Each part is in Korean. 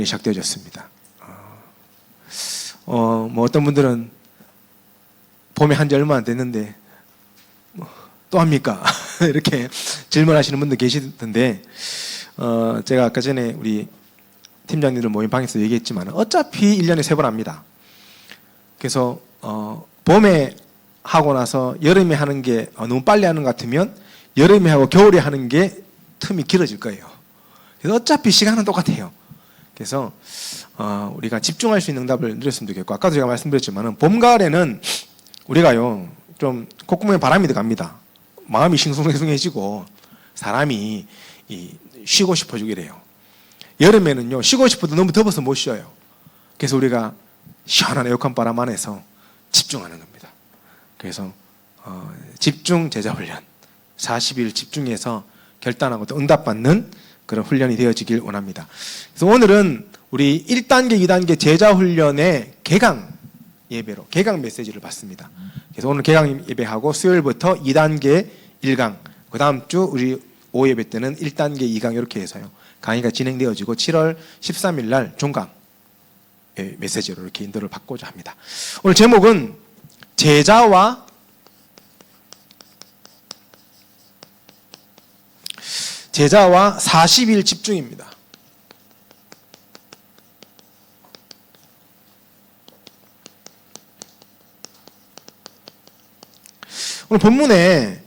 시작되어졌습니다. 뭐 어떤 분들은 봄에 한지 얼마 안 됐는데 또 합니까? 이렇게 질문하시는 분들 계시던데 제가 아까 전에 우리 팀장님들 모임 방에서 얘기했지만 어차피 1년에 3번 합니다. 그래서 봄에 하고 나서 여름에 하는 게 너무 빨리 하는 것 같으면 여름에 하고 겨울에 하는 게 틈이 길어질 거예요. 그래서 어차피 시간은 똑같아요. 그래서 우리가 집중할 수 있는 응답을 누렸으면 좋겠고, 아까도 제가 말씀드렸지만 봄, 가을에는 우리가요 좀 콧구멍에 바람이 들어갑니다. 마음이 싱숭생숭해지고 사람이 쉬고 싶어지게 돼요. 여름에는요 쉬고 싶어도 너무 더워서 못 쉬어요. 그래서 우리가 시원한 에어컨 바람 안에서 집중하는 겁니다. 그래서 집중 제자 훈련 40일 집중해서 결단하고 또 응답받는 그런 훈련이 되어지길 원합니다. 그래서 오늘은 우리 1단계, 2단계 제자 훈련의 개강 예배로 개강 메시지를 받습니다. 그래서 오늘 개강 예배하고 수요일부터 2단계 1강, 그 다음 주 우리 5예배 때는 1단계 2강 이렇게 해서요 강의가 진행되어지고 7월 13일 날 종강 메시지로 이렇게 인도를 받고자 합니다. 오늘 제목은 제자와 40일 집중입니다. 오늘 본문에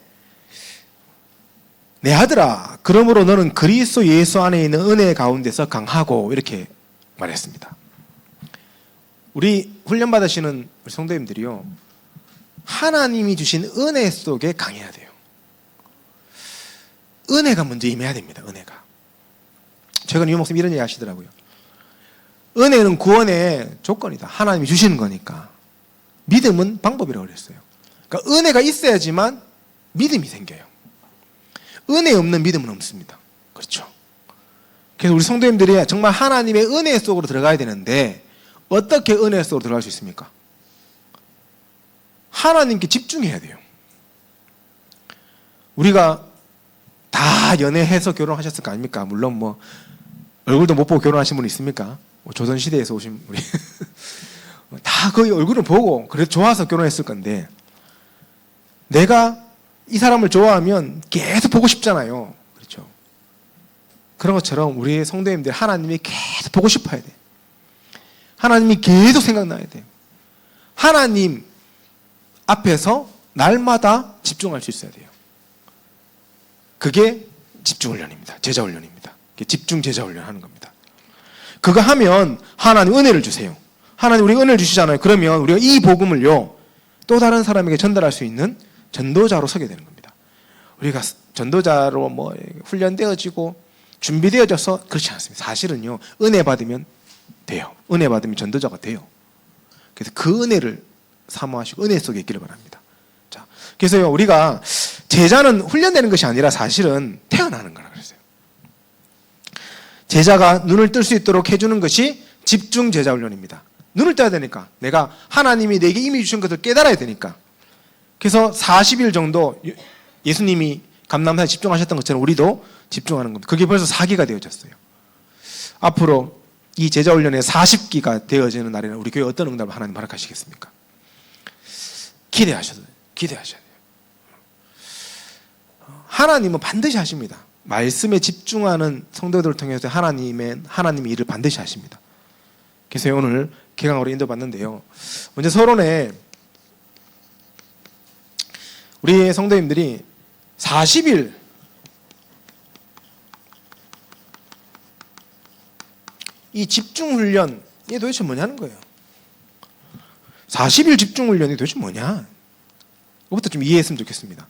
내 아들아 그러므로 너는 그리스도 예수 안에 있는 은혜 가운데서 강하고 이렇게 말했습니다. 우리 훈련 받으시는 우리 성도님들이요 하나님이 주신 은혜 속에 강해야 돼요. 은혜가 먼저 임해야 됩니다. 은혜가. 최근에 유 목사님 이런 얘기 하시더라고요. 은혜는 구원의 조건이다. 하나님이 주시는 거니까. 믿음은 방법이라고 그랬어요. 그러니까 은혜가 있어야지만 믿음이 생겨요. 은혜 없는 믿음은 없습니다. 그렇죠. 그래서 우리 성도님들이 정말 하나님의 은혜 속으로 들어가야 되는데 어떻게 은혜 속으로 들어갈 수 있습니까? 하나님께 집중해야 돼요. 우리가 다 연애해서 결혼하셨을 거 아닙니까? 물론 뭐 얼굴도 못 보고 결혼하신 분 있습니까? 뭐 조선시대에서 오신 우리 다 거의 얼굴을 보고 그래도 좋아서 결혼했을 건데 내가 이 사람을 좋아하면 계속 보고 싶잖아요. 그렇죠? 그런 것처럼 우리 성도님들 하나님이 계속 보고 싶어야 돼요. 하나님이 계속 생각나야 돼요. 하나님 앞에서 날마다 집중할 수 있어야 돼요. 그게 집중훈련입니다. 제자훈련입니다. 집중 제자훈련 하는 겁니다. 그거 하면 하나님 은혜를 주세요. 하나님 우리 은혜를 주시잖아요. 그러면 우리가 이 복음을요 또 다른 사람에게 전달할 수 있는 전도자로 서게 되는 겁니다. 우리가 전도자로 뭐 훈련되어지고 준비되어져서 그렇지 않습니다. 사실은요 은혜 받으면 돼요. 은혜 받으면 전도자가 돼요. 그래서 그 은혜를 사모하시고 은혜 속에 있기를 바랍니다. 자, 그래서요 우리가 제자는 훈련되는 것이 아니라 사실은 태어나는 거라 그랬어요. 제자가 눈을 뜰 수 있도록 해주는 것이 집중 제자 훈련입니다. 눈을 떠야 되니까 내가 하나님이 내게 이미 주신 것을 깨달아야 되니까. 그래서 40일 정도 예수님이 감람산에 집중하셨던 것처럼 우리도 집중하는 겁니다. 그게 벌써 4기가 되어졌어요. 앞으로 이 제자 훈련의 40기가 되어지는 날에는 우리 교회 어떤 응답을 하나님 허락하시겠습니까? 기대하셔야 돼요. 하나님은 반드시 하십니다. 말씀에 집중하는 성도들을 통해서 하나님의 일을 반드시 하십니다. 그래서 오늘 개강으로 인도받는데요. 먼저 서론에 우리 성도님들이 40일 이 집중훈련이 도대체 뭐냐는 거예요. 40일 집중훈련이 도대체 뭐냐? 그것부터 좀 이해했으면 좋겠습니다.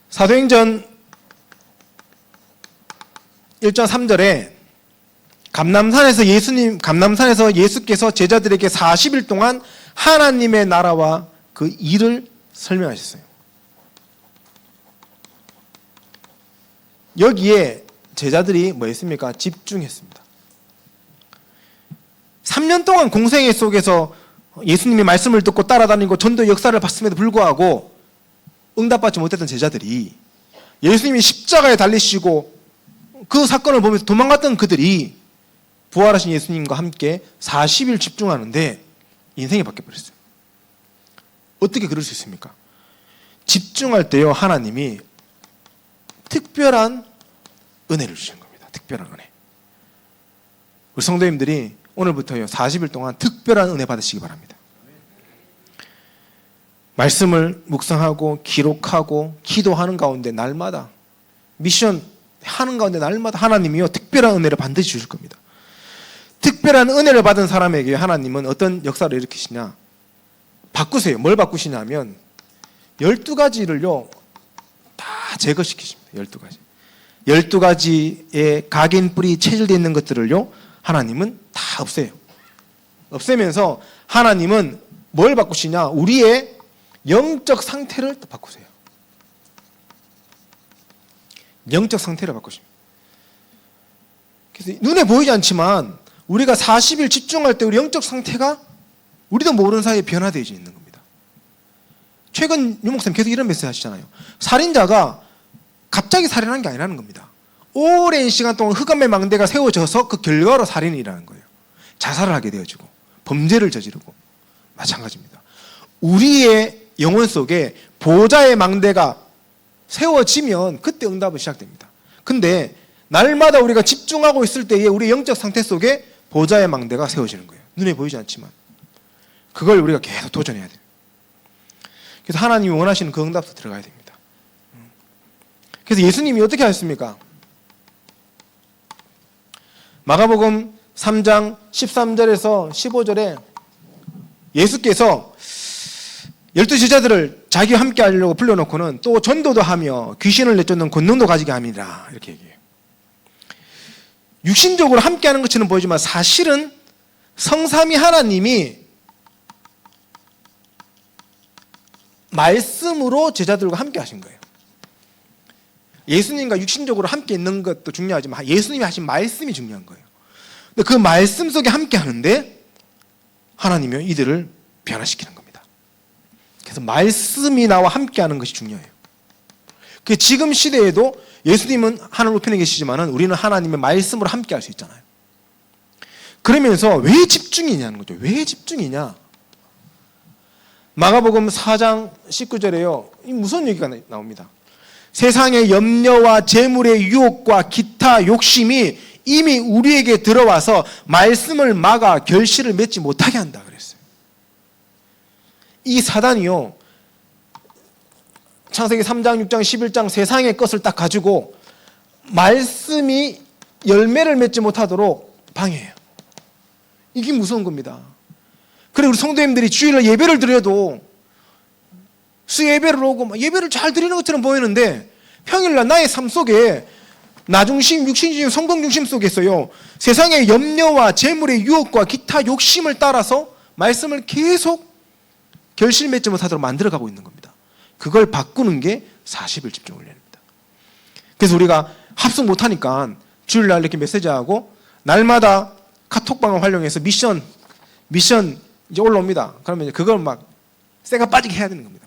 사도행전 1장 3절에 감람산에서 예수께서 제자들에게 40일 동안 하나님의 나라와 그 일을 설명하셨어요. 여기에 제자들이 뭐 했습니까? 집중했습니다. 3년 동안 공생애 속에서 예수님의 말씀을 듣고 따라다니고 전도 역사를 봤음에도 불구하고 응답받지 못했던 제자들이 예수님이 십자가에 달리시고 그 사건을 보면서 도망갔던 그들이 부활하신 예수님과 함께 40일 집중하는데 인생이 바뀌어버렸어요. 어떻게 그럴 수 있습니까? 집중할 때요, 하나님이 특별한 은혜를 주시는 겁니다. 특별한 은혜. 우리 성도님들이 오늘부터요 40일 동안 특별한 은혜 받으시기 바랍니다. 말씀을 묵상하고 기록하고 기도하는 가운데 날마다 미션 하는 가운데 날마다 하나님이요 특별한 은혜를 반드시 주실 겁니다. 특별한 은혜를 받은 사람에게 하나님은 어떤 역사를 일으키시냐? 바꾸세요. 뭘 바꾸시냐면 12가지를요 다 제거시키십니다. 12가지. 12가지의 각인 뿌리 체질되어 있는 것들을요 하나님은 다 없애요. 없애면서 하나님은 뭘 바꾸시냐? 우리의 영적 상태를 또 바꾸세요. 영적 상태를 바꾸십니다. 그래서 눈에 보이지 않지만 우리가 40일 집중할 때 우리 영적 상태가 우리도 모르는 사이에 변화되어 있는 겁니다. 최근 유 목사님 계속 이런 메시지 하시잖아요. 살인자가 갑자기 살인한 게 아니라는 겁니다. 오랜 시간 동안 흑암의 망대가 세워져서 그 결과로 살인이 일어나는 거예요. 자살을 하게 되어지고 범죄를 저지르고 마찬가지입니다. 우리의 영혼 속에 보호자의 망대가 세워지면 그때 응답은 시작됩니다. 근데 날마다 우리가 집중하고 있을 때에 우리 영적 상태 속에 보호자의 망대가 세워지는 거예요. 눈에 보이지 않지만 그걸 우리가 계속 도전해야 돼요. 그래서 하나님이 원하시는 그 응답도 들어가야 됩니다. 그래서 예수님이 어떻게 하셨습니까? 마가복음 3장 13절에서 15절에 예수께서 12제자들을 자기와 함께 하려고 불러놓고는 또 전도도 하며 귀신을 내쫓는 권능도 가지게 합니다. 이렇게 얘기해요. 육신적으로 함께 하는 것처럼 보이지만 사실은 성삼위 하나님이 말씀으로 제자들과 함께 하신 거예요. 예수님과 육신적으로 함께 있는 것도 중요하지만 예수님이 하신 말씀이 중요한 거예요. 근데 그 말씀 속에 함께 하는데 하나님이 이들을 변화시키는 겁니다. 그래서 말씀이 나와 함께 하는 것이 중요해요. 그 지금 시대에도 예수님은 하늘 우편에 계시지만 우리는 하나님의 말씀으로 함께 할 수 있잖아요. 그러면서 왜 집중이냐는 거죠. 왜 집중이냐? 마가복음 4장 19절에요. 무슨 얘기가 나옵니다. 세상의 염려와 재물의 유혹과 기타 욕심이 이미 우리에게 들어와서 말씀을 막아 결실을 맺지 못하게 한다 그랬어요. 이 사단이요. 창세기 3장, 6장, 11장 세상의 것을 딱 가지고 말씀이 열매를 맺지 못하도록 방해해요. 이게 무서운 겁니다. 그리고 우리 성도님들이 주일날 예배를 드려도 수예배를 오고 예배를 잘 드리는 것처럼 보이는데 평일날 나의 삶 속에 나중심, 육신중, 성공중심 속에서요 세상의 염려와 재물의 유혹과 기타 욕심을 따라서 말씀을 계속 결실 맺지 못하도록 만들어가고 있는 겁니다. 그걸 바꾸는 게 40일 집중 훈련입니다. 그래서 우리가 합숙 못하니까 주일날 이렇게 메시지하고 날마다 카톡방을 활용해서 미션 이제 올라옵니다. 그러면 그걸 막 쇠가 빠지게 해야 되는 겁니다.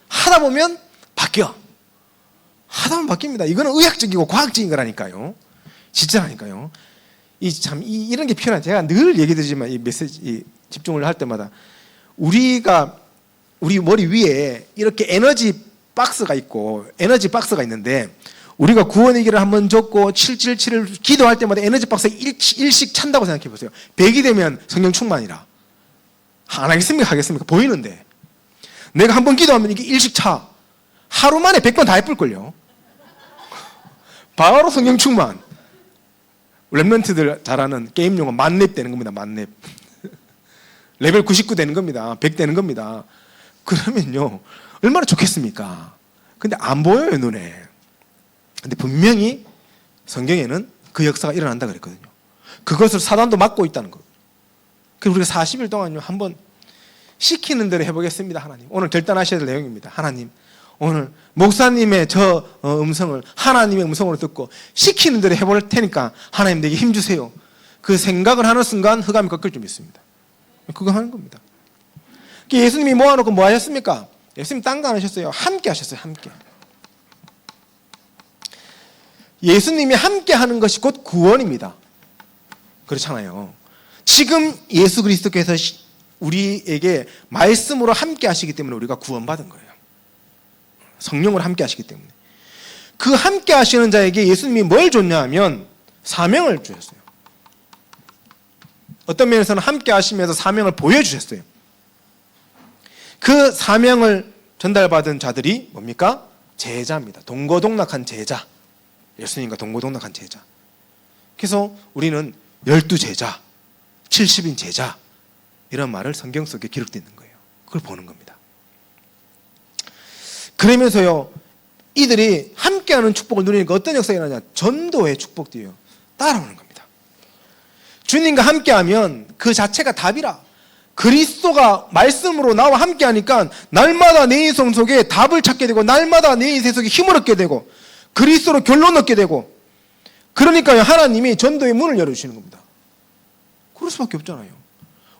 하다 보면 바뀌어. 하다 보면 바뀝니다. 이거는 의학적이고 과학적인 거라니까요. 진짜라니까요. 이런 게 필요한. 제가 늘 얘기드리지만 이 메시지 집중을 할 때마다 우리 머리 위에 이렇게 에너지 박스가 있는데 우리가 구원의 길을 한번 줬고 777을 기도할 때마다 에너지 박스가 일씩 찬다고 생각해 보세요. 100이 되면 성령 충만이라. 안 하겠습니까? 하겠습니까? 보이는데. 내가 한번 기도하면 이게 일씩 차. 하루 만에 100번 다 예쁠걸요. 바로 성령 충만. 랩런트들 잘하는 게임 용어 만렙 되는 겁니다. 만렙. 레벨 99 되는 겁니다. 100 되는 겁니다. 그러면요 얼마나 좋겠습니까? 근데 안 보여요 눈에. 근데 분명히 성경에는 그 역사가 일어난다 그랬거든요. 그것을 사단도 막고 있다는 거예요. 그래서 우리가 40일 동안요 한번 시키는 대로 해보겠습니다. 하나님 오늘 결단하셔야 될 내용입니다. 하나님 오늘 목사님의 저 음성을 하나님의 음성으로 듣고 시키는 대로 해볼 테니까 하나님 내게 힘주세요. 그 생각을 하는 순간 흑암이 꺾일 줄 믿습니다. 그거 하는 겁니다. 예수님이 모아놓고 뭐 하셨습니까? 예수님 딴 거 안 하셨어요. 함께 하셨어요. 함께. 예수님이 함께 하는 것이 곧 구원입니다. 그렇잖아요. 지금 예수 그리스도께서 우리에게 말씀으로 함께 하시기 때문에 우리가 구원받은 거예요. 성령으로 함께 하시기 때문에. 그 함께 하시는 자에게 예수님이 뭘 줬냐 하면 사명을 주셨어요. 어떤 면에서는 함께 하시면서 사명을 보여주셨어요. 그 사명을 전달받은 자들이 뭡니까? 제자입니다. 동고동락한 제자. 예수님과 동고동락한 제자. 그래서 우리는 12제자, 70인 제자 이런 말을 성경 속에 기록되어 있는 거예요. 그걸 보는 겁니다. 그러면서요, 이들이 함께하는 축복을 누리니까 어떤 역사가 일어나냐? 전도의 축복이에요. 따라오는 겁니다. 주님과 함께하면 그 자체가 답이라. 그리스도가 말씀으로 나와 함께하니까 날마다 내 인생 속에 답을 찾게 되고 날마다 내 인생 속에 힘을 얻게 되고 그리스도로 결론 얻게 되고, 그러니까요 하나님이 전도의 문을 열어주시는 겁니다. 그럴 수밖에 없잖아요.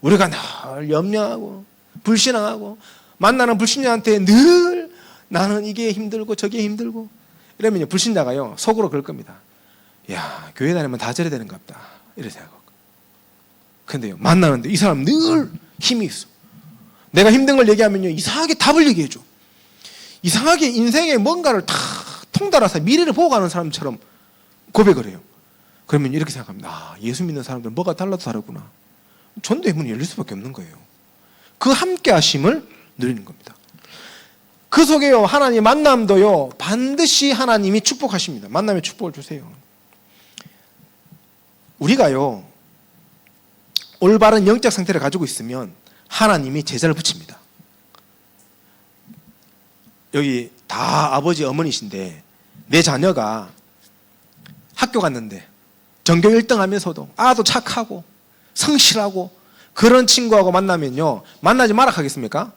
우리가 늘 염려하고 불신앙하고 만나는 불신자한테 늘 나는 이게 힘들고 저게 힘들고 이러면 불신자가요 속으로 그럴 겁니다. 야, 교회 다니면 다 저래 되는 것 같다 이렇게 생각하고. 근데요 만나는데 이 사람 늘 힘이 있어. 내가 힘든 걸 얘기하면요 이상하게 답을 얘기해줘. 이상하게 인생에 뭔가를 다 통달아서 미래를 보고 가는 사람처럼 고백을 해요. 그러면 이렇게 생각합니다. 아, 예수 믿는 사람들은 뭐가 달라도 다르구나. 전도의 문이 열릴 수밖에 없는 거예요. 그 함께 하심을 누리는 겁니다. 그 속에요 하나님 만남도요 반드시 하나님이 축복하십니다. 만남의 축복을 주세요. 우리가요 올바른 영적 상태를 가지고 있으면 하나님이 제자를 붙입니다. 여기 다 아버지 어머니신데 내 자녀가 학교 갔는데 전교 1등 하면서도 아도 착하고 성실하고 그런 친구하고 만나면요 만나지 마라 하겠습니까?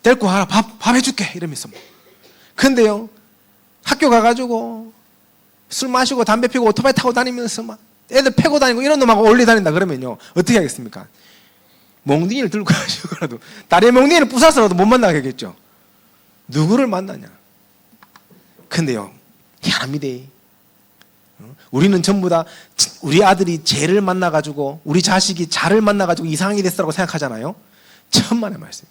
데리고 와라 밥 해줄게 이러면서. 근데요 학교 가가지고 술 마시고 담배 피고 오토바이 타고 다니면서 막 애들 패고 다니고 이런 놈하고 어울리 다닌다 그러면요 어떻게 하겠습니까? 몽둥이를 들고 가시고라도 다리에 몽둥이를 부숴서라도 못 만나겠죠. 누구를 만나냐? 근데요 희한합니다. 우리는 전부 다 우리 아들이 죄를 만나가지고 우리 자식이 자를 만나가지고 이상하게 됐다고 생각하잖아요. 천만의 말씀.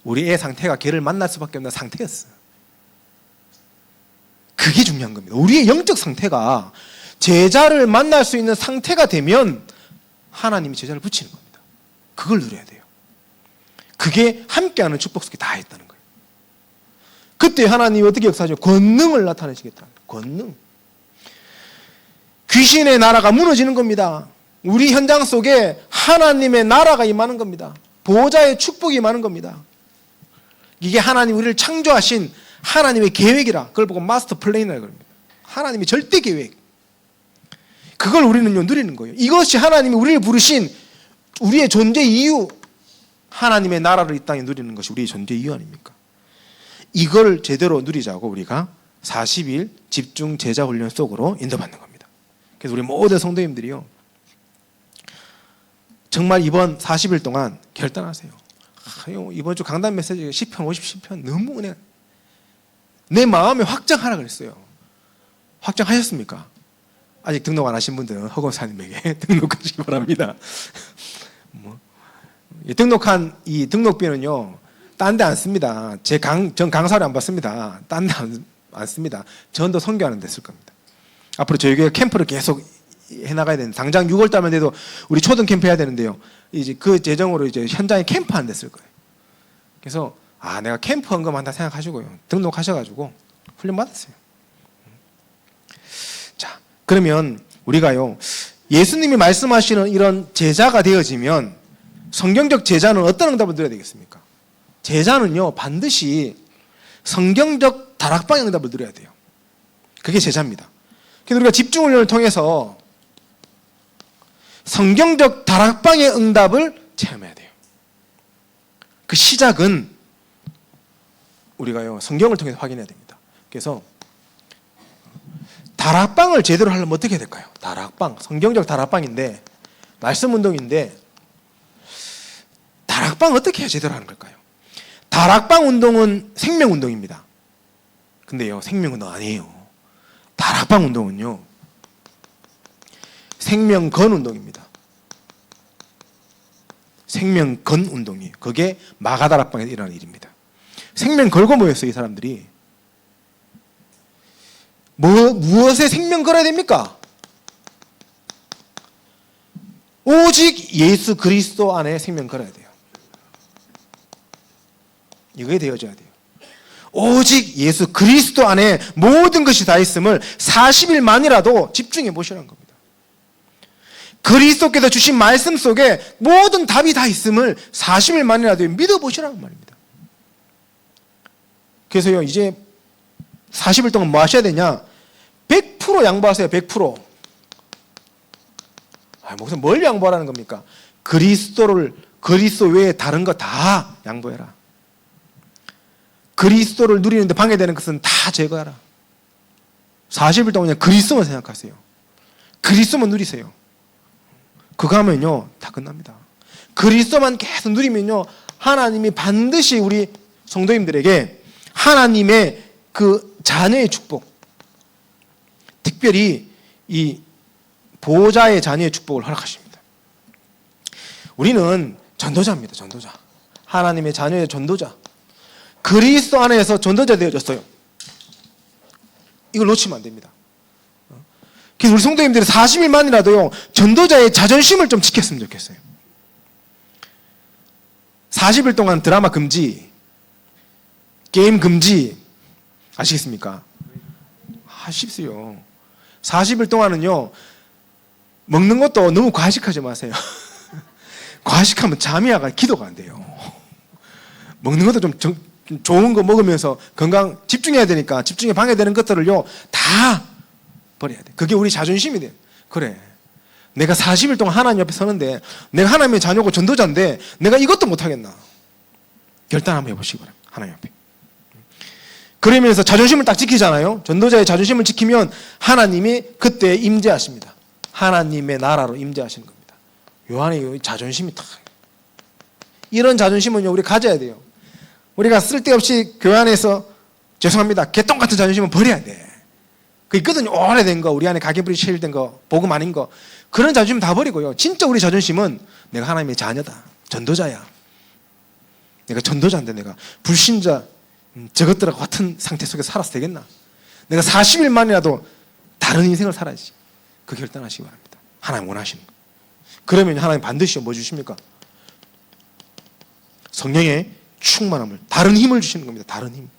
우리 애 상태가 걔를 만날 수밖에 없는 상태였어요. 그게 중요한 겁니다. 우리의 영적 상태가 제자를 만날 수 있는 상태가 되면 하나님이 제자를 붙이는 겁니다. 그걸 누려야 돼요. 그게 함께하는 축복 속에 다 있다는 거예요. 그때 하나님이 어떻게 역사하죠? 권능을 나타내시겠다. 권능. 귀신의 나라가 무너지는 겁니다. 우리 현장 속에 하나님의 나라가 임하는 겁니다. 보호자의 축복이 임하는 겁니다. 이게 하나님 우리를 창조하신 하나님의 계획이라. 그걸 보고 마스터 플랜이라고 합니다. 하나님의 절대 계획. 그걸 우리는요 누리는 거예요. 이것이 하나님이 우리를 부르신 우리의 존재 이유. 하나님의 나라를 이 땅에 누리는 것이 우리의 존재 이유 아닙니까? 이걸 제대로 누리자고 우리가 40일 집중 제자 훈련 속으로 인도받는 겁니다. 그래서 우리 모든 성도님들이요 정말 이번 40일 동안 결단하세요. 이번 주 강단 메시지 10편 50편 너무 은혜. 내 마음에 확정하라 그랬어요. 확정하셨습니까? 아직 등록 안 하신 분들은 허건사님에게 등록하시기 바랍니다. 등록한 이 등록비는요 딴 데 안 씁니다. 전 강사를 안 받습니다. 딴 데 안 씁니다. 전도 선교하는 데 쓸 겁니다. 앞으로 저희 교회 캠프를 계속 해나가야 되는데 당장 6월 달만 돼도 우리 초등 캠프 해야 되는데요. 이제 그 재정으로 이제 현장에 캠프 하는 데 쓸 거예요. 그래서 내가 캠프 헌금한다 생각하시고요. 등록하셔가지고 훈련 받았어요. 자, 그러면 우리가요 예수님이 말씀하시는 이런 제자가 되어지면 성경적 제자는 어떤 응답을 드려야 되겠습니까? 제자는요 반드시 성경적 다락방의 응답을 드려야 돼요. 그게 제자입니다. 그래서 우리가 집중훈련을 통해서 성경적 다락방의 응답을 체험해야 돼요. 그 시작은 우리가요 성경을 통해서 확인해야 됩니다. 그래서 다락방을 제대로 하려면 어떻게 해야 될까요? 다락방, 성경적 다락방인데 말씀 운동인데 다락방 어떻게 해야 제대로 하는 걸까요? 다락방 운동은 생명 운동입니다. 근데요 생명 운동 아니에요. 다락방 운동은요 생명건 운동입니다. 생명건 운동이에요. 그게 마가다락방에서 일어나는 일입니다. 생명 걸고 모였어요, 이 사람들이. 무엇에 생명 걸어야 됩니까? 오직 예수 그리스도 안에 생명 걸어야 돼요. 이거에 되어져야 돼요. 오직 예수 그리스도 안에 모든 것이 다 있음을 40일만이라도 집중해 보시라는 겁니다. 그리스도께서 주신 말씀 속에 모든 답이 다 있음을 40일만이라도 믿어보시라는 말입니다. 그래서요, 이제 40일 동안 뭐 하셔야 되냐? 100% 양보하세요. 100%. 무슨 뭘 양보하라는 겁니까? 그리스도 외에 다른 거 다 양보해라. 그리스도를 누리는데 방해되는 것은 다 제거하라. 40일 동안 그냥 그리스도만 생각하세요. 그리스도만 누리세요. 그거 하면요, 다 끝납니다. 그리스도만 계속 누리면요, 하나님이 반드시 우리 성도님들에게 하나님의 그 자녀의 축복, 특별히 이 보호자의 자녀의 축복을 허락하십니다. 우리는 전도자입니다. 전도자. 하나님의 자녀의 전도자. 그리스도 안에서 전도자 되어졌어요. 이걸 놓치면 안 됩니다. 그래서 우리 성도님들이 40일만이라도요, 전도자의 자존심을 좀 지켰으면 좋겠어요. 40일 동안 드라마 금지, 게임 금지, 아시겠습니까? 하십시오. 40일 동안은요, 먹는 것도 너무 과식하지 마세요. 과식하면 잠이 와가 기도가 안 돼요. 먹는 것도 좀 좋은 거 먹으면서 건강 집중해야 되니까 집중에 방해되는 것들을요 다 버려야 돼. 그게 우리 자존심이 돼. 그래, 내가 40일 동안 하나님 옆에 서는데 내가 하나님의 자녀고 전도자인데 내가 이것도 못하겠나? 결단 한번 해보시기 바랍니다. 하나님 앞에. 그러면서 자존심을 딱 지키잖아요. 전도자의 자존심을 지키면 하나님이 그때 임재하십니다. 하나님의 나라로 임재하시는 겁니다. 요 안에 자존심이 딱, 이런 자존심은요 우리 가져야 돼요. 우리가 쓸데없이 교회 안에서 죄송합니다, 개똥 같은 자존심은 버려야 돼. 그 있거든요. 오래된 거, 우리 안에 가계부리 체일된 거, 복음 아닌 거, 그런 자존심 다 버리고요. 진짜 우리 자존심은 내가 하나님의 자녀다, 전도자야. 내가 전도자인데 내가 불신자 저것들하고 같은 상태 속에 살아서 되겠나? 내가 40일만이라도 다른 인생을 살아야지. 그 결단하시기 바랍니다. 하나님 원하시는 거. 그러면 하나님 반드시 뭐 주십니까? 성령의 충만함을, 다른 힘을 주시는 겁니다. 다른 힘.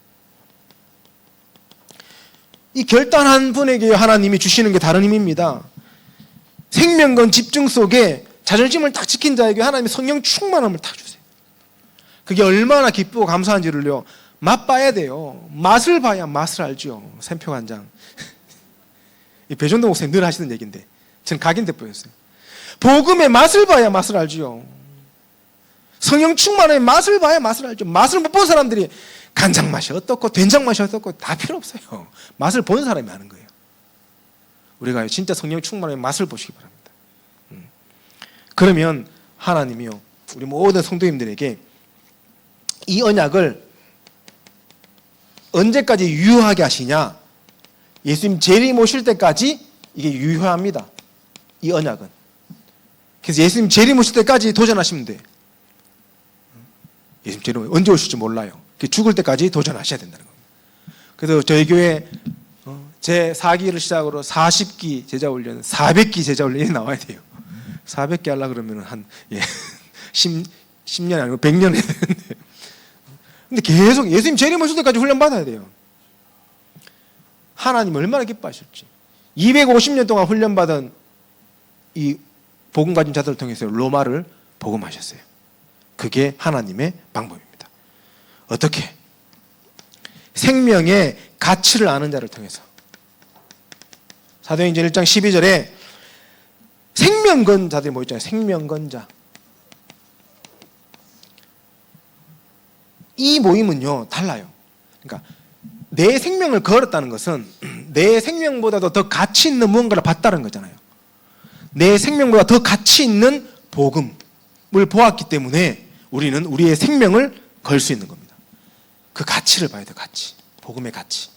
이 결단한 분에게 하나님이 주시는 게 다른 힘입니다. 생명건 집중 속에 자존심을 딱 지킨 자에게 하나님이 성령 충만함을 딱 주세요. 그게 얼마나 기쁘고 감사한지를요 맛봐야 돼요. 맛을 봐야 맛을 알죠. 샘표 간장. 배종동 목사님 늘 하시던 얘기인데 전 각인돼 보였어요. 복음의 맛을 봐야 맛을 알죠. 성령 충만의 맛을 봐야 맛을 알죠. 맛을 못 본 사람들이 간장 맛이 어떻고 된장 맛이 어떻고 다 필요 없어요. 맛을 본 사람이 아는 거예요. 우리가 진짜 성령 충만의 맛을 보시기 바랍니다. 그러면 하나님이요 우리 모든 성도님들에게 이 언약을 언제까지 유효하게 하시냐? 예수님 재림 오실 때까지 이게 유효합니다. 이 언약은. 그래서 예수님 재림 오실 때까지 도전하시면 돼. 예수님 재림 언제 오실지 몰라요. 죽을 때까지 도전하셔야 된다는 겁니다. 그래서 저희 교회 제 4기를 시작으로 40기 제자 훈련, 400기 제자 훈련이 나와야 돼요. 400기 하려고 그러면 한 10년 아니고 100년 해야 되는데. 근데 계속 예수님 재림 오실 때까지 훈련 받아야 돼요. 하나님 얼마나 기뻐하실지. 250년 동안 훈련받은 이 복음 가진 자들을 통해서 로마를 복음하셨어요. 그게 하나님의 방법입니다. 어떻게? 생명의 가치를 아는 자를 통해서. 사도행전 1장 12절에 생명건 자들이 모였잖아요. 생명건자. 이 모임은요 달라요. 그러니까 내 생명을 걸었다는 것은 내 생명보다도 더 가치 있는 무언가를 봤다는 거잖아요. 내 생명보다 더 가치 있는 복음을 보았기 때문에 우리는 우리의 생명을 걸 수 있는 겁니다. 그 가치를 봐야 돼요. 가치. 복음의 가치.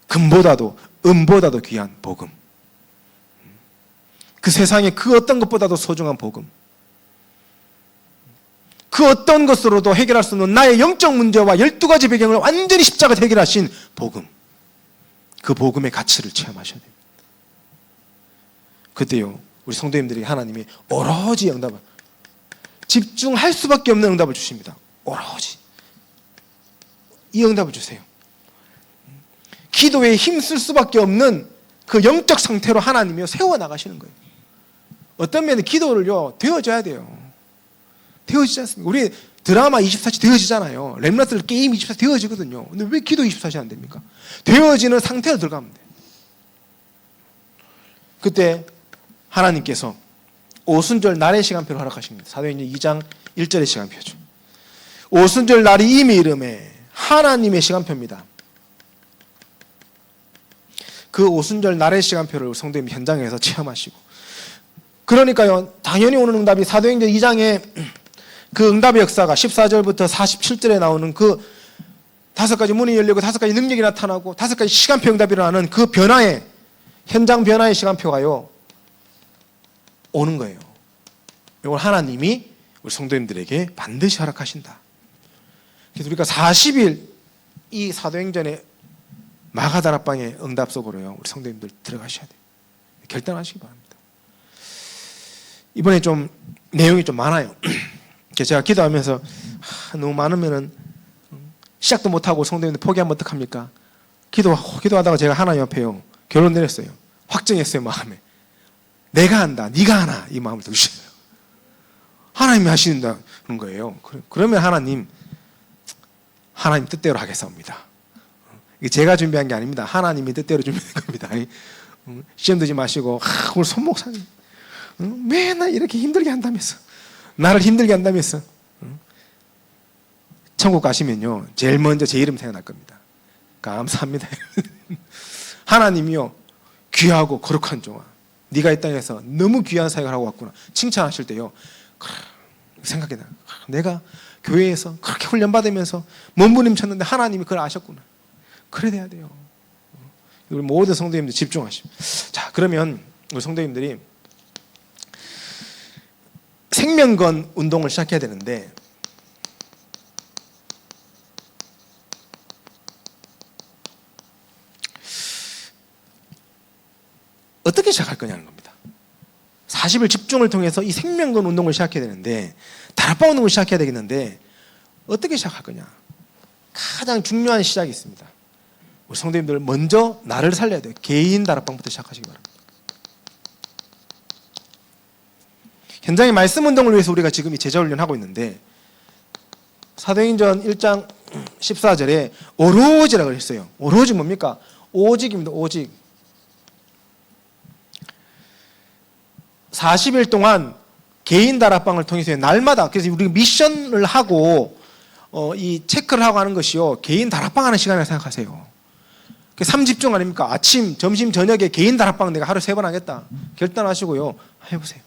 금보다도 은보다도 귀한 복음. 그 세상에 그 어떤 것보다도 소중한 복음, 그 어떤 것으로도 해결할 수 없는 나의 영적 문제와 12가지 배경을 완전히 십자가에 해결하신 복음, 그 복음의 가치를 체험하셔야 됩니다. 그때요, 우리 성도님들에게 하나님이 오로지 응답을, 집중할 수밖에 없는 응답을 주십니다. 오로지 이 응답을 주세요. 기도에 힘쓸 수밖에 없는 그 영적 상태로 하나님이 세워나가시는 거예요. 어떤 면에 기도를요, 되어져야 돼요. 되어지지 않습니까? 우리 드라마 24시 되어지잖아요. 렘넌트 게임 24시 되어지거든요. 근데 왜 기도 24시 안 됩니까? 되어지는 상태로 들어가면 돼요. 그때 하나님께서 오순절 날의 시간표를 허락하십니다. 사도행전 2장 1절의 시간표죠. 오순절 날이 이미 이름에 하나님의 시간표입니다. 그 오순절 날의 시간표를 성도님 현장에서 체험하시고, 그러니까요, 당연히 오는 응답이 사도행전 2장에 그 응답의 역사가 14절부터 47절에 나오는 그 5가지 문이 열리고 5가지 능력이 나타나고 5가지 시간표 응답이 일어나는 그 변화의, 현장 변화의 시간표가요, 오는 거예요. 이걸 하나님이 우리 성도님들에게 반드시 허락하신다. 그래서 우리가 40일 이 사도행전의 마가다락방의 응답 속으로요, 우리 성도님들 들어가셔야 돼요. 결단하시기 바랍니다. 이번에 좀 내용이 좀 많아요. 제가 기도하면서 너무 많으면은 시작도 못하고 성도님들 포기하면 어떡합니까? 기도하다가 제가 하나님 앞에요, 결론 내렸어요. 확정했어요. 마음에 내가 한다, 네가 하나, 이 마음을 드시어요. 하나님이 하신다는 거예요. 그러면 하나님 뜻대로 하겠습니다. 이게 제가 준비한 게 아닙니다. 하나님이 뜻대로 준비한 겁니다. 시험 들지 마시고, 오늘 손목사님 맨날 이렇게 힘들게 한다면서, 나를 힘들게 한다면서. 천국 가시면요, 제일 먼저 제 이름 생각날 겁니다. 감사합니다. 하나님이요, 귀하고 거룩한 종아, 네가 이 땅에서 너무 귀한 사역을 하고 왔구나 칭찬하실 때요, 생각이 나요. 내가 교회에서 그렇게 훈련받으면서 몸부림쳤는데 하나님이 그걸 아셨구나. 그래 돼야 돼요. 우리 모든 성도님들 집중하시고. 자, 그러면 우리 성도님들이 생명건 운동을 시작해야 되는데, 어떻게 시작할 거냐는 겁니다. 40일 집중을 통해서 이 생명건 운동을 시작해야 되는데, 다락방 운동을 시작해야 되겠는데, 어떻게 시작할 거냐? 가장 중요한 시작이 있습니다. 우리 성도님들 먼저 나를 살려야 돼요. 개인 다락방부터 시작하시기 바랍니다. 현장의 말씀 운동을 위해서 우리가 지금 이 제자 훈련하고 있는데, 사도행전 1장 14절에 오로지라고 했어요. 오로지 뭡니까? 오직입니다. 오직. 40일 동안 개인 다락방을 통해서 날마다, 그래서 우리가 미션을 하고 이 체크를 하고 하는 것이요, 개인 다락방 하는 시간이라고 생각하세요. 3집중 아닙니까? 아침, 점심, 저녁에 개인 다락방 내가 하루 3번 하겠다 결단하시고요, 해보세요.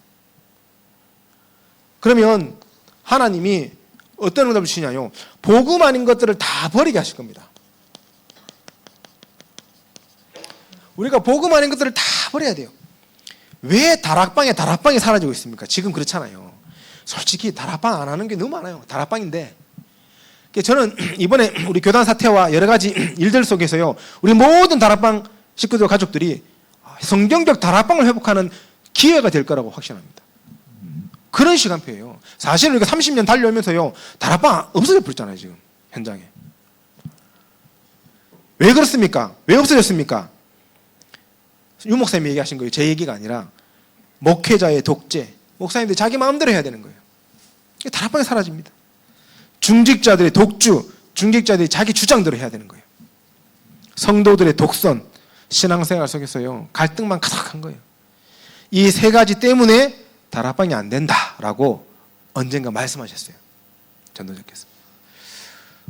그러면 하나님이 어떤 응답을 주시냐요, 복음 아닌 것들을 다 버리게 하실 겁니다. 우리가 복음 아닌 것들을 다 버려야 돼요. 왜 다락방이 사라지고 있습니까? 지금 그렇잖아요. 솔직히 다락방 안 하는 게 너무 많아요. 다락방인데. 저는 이번에 우리 교단 사태와 여러 가지 일들 속에서요, 우리 모든 다락방 식구들, 가족들이 성경적 다락방을 회복하는 기회가 될 거라고 확신합니다. 그런 시간표예요. 사실 우리가 30년 달려오면서요, 다락방 없어져 버렸잖아요, 지금 현장에. 왜 그렇습니까? 왜 없어졌습니까? 유 목사님이 얘기하신 거예요. 제 얘기가 아니라 목회자의 독재. 목사님들이 자기 마음대로 해야 되는 거예요. 다락방이 사라집니다. 중직자들의 독주, 중직자들이 자기 주장대로 해야 되는 거예요. 성도들의 독선, 신앙생활 속에서요, 갈등만 가득한 거예요. 이 3가지 때문에 다락방이 안 된다라고 언젠가 말씀하셨어요, 전도자께서.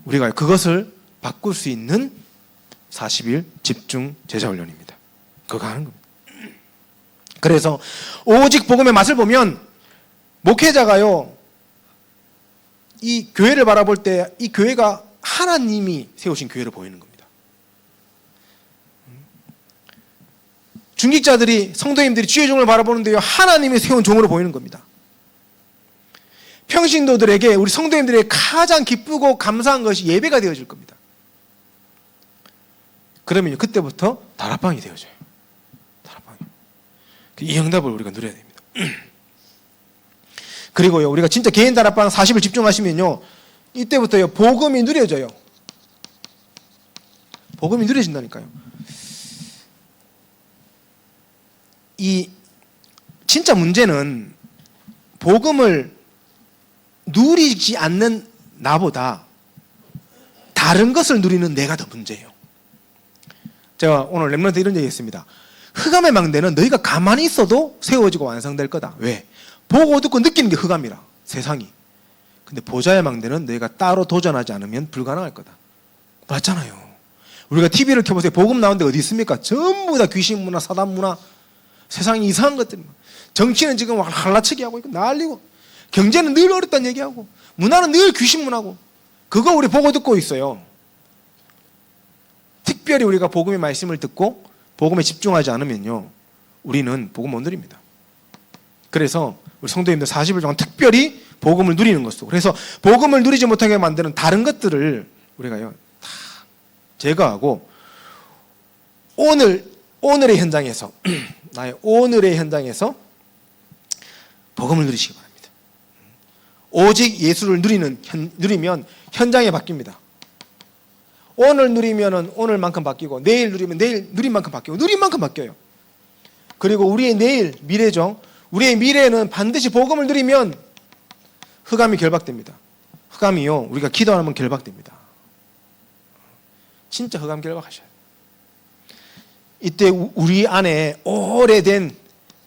우리가 그것을 바꿀 수 있는 40일 집중 제자훈련입니다. 그거 하는 겁니다. 그래서 오직 복음의 맛을 보면, 목회자가요, 이 교회를 바라볼 때 이 교회가 하나님이 세우신 교회로 보이는 겁니다. 중직자들이, 성도님들이 주의 종을 바라보는데요, 하나님이 세운 종으로 보이는 겁니다. 평신도들에게, 우리 성도님들에게 가장 기쁘고 감사한 것이 예배가 되어질 겁니다. 그러면 그때부터 다락방이 되어져요. 다락방이. 이 응답을 우리가 누려야 됩니다. 그리고요, 우리가 진짜 개인 다락방 40을 집중하시면요, 이때부터요, 복음이 누려져요. 복음이 누려진다니까요. 이 진짜 문제는 복음을 누리지 않는 나보다 다른 것을 누리는 내가 더 문제예요. 제가 오늘 렘넌트 이런 얘기 했습니다. 흑암의 망대는 너희가 가만히 있어도 세워지고 완성될 거다. 왜? 보고 듣고 느끼는 게 흑암이라, 세상이. 근데 보좌의 망대는 너희가 따로 도전하지 않으면 불가능할 거다. 맞잖아요. 우리가 TV를 켜보세요. 복음 나오는 데 어디 있습니까? 전부 다 귀신 문화, 사단 문화, 세상에 이상한 것들. 정치는 지금 할라치기 하고 있고 난리고, 경제는 늘 어렵다는 얘기하고, 문화는 늘 귀신 문화고, 그거 우리 보고 듣고 있어요. 특별히 우리가 복음의 말씀을 듣고 복음에 집중하지 않으면요, 우리는 복음 못 누립니다. 그래서 우리 성도님들 40일 동안 특별히 복음을 누리는 것도, 그래서 복음을 누리지 못하게 만드는 다른 것들을 우리가요 다 제거하고 오늘의 현장에서 나의 오늘의 현장에서 복음을 누리시기 바랍니다. 오직 예수를 누리면 현장이 바뀝니다. 오늘 누리면은 오늘만큼 바뀌고, 내일 누리면 내일 누린 만큼 바뀌고, 누린 만큼 바뀌어요. 그리고 우리의 내일, 미래죠. 우리의 미래는 반드시 복음을 누리면 흑암이 결박됩니다. 흑암이요, 우리가 기도하면 결박됩니다. 진짜 흑암 결박하셔야 돼요. 이때 우리 안에 오래된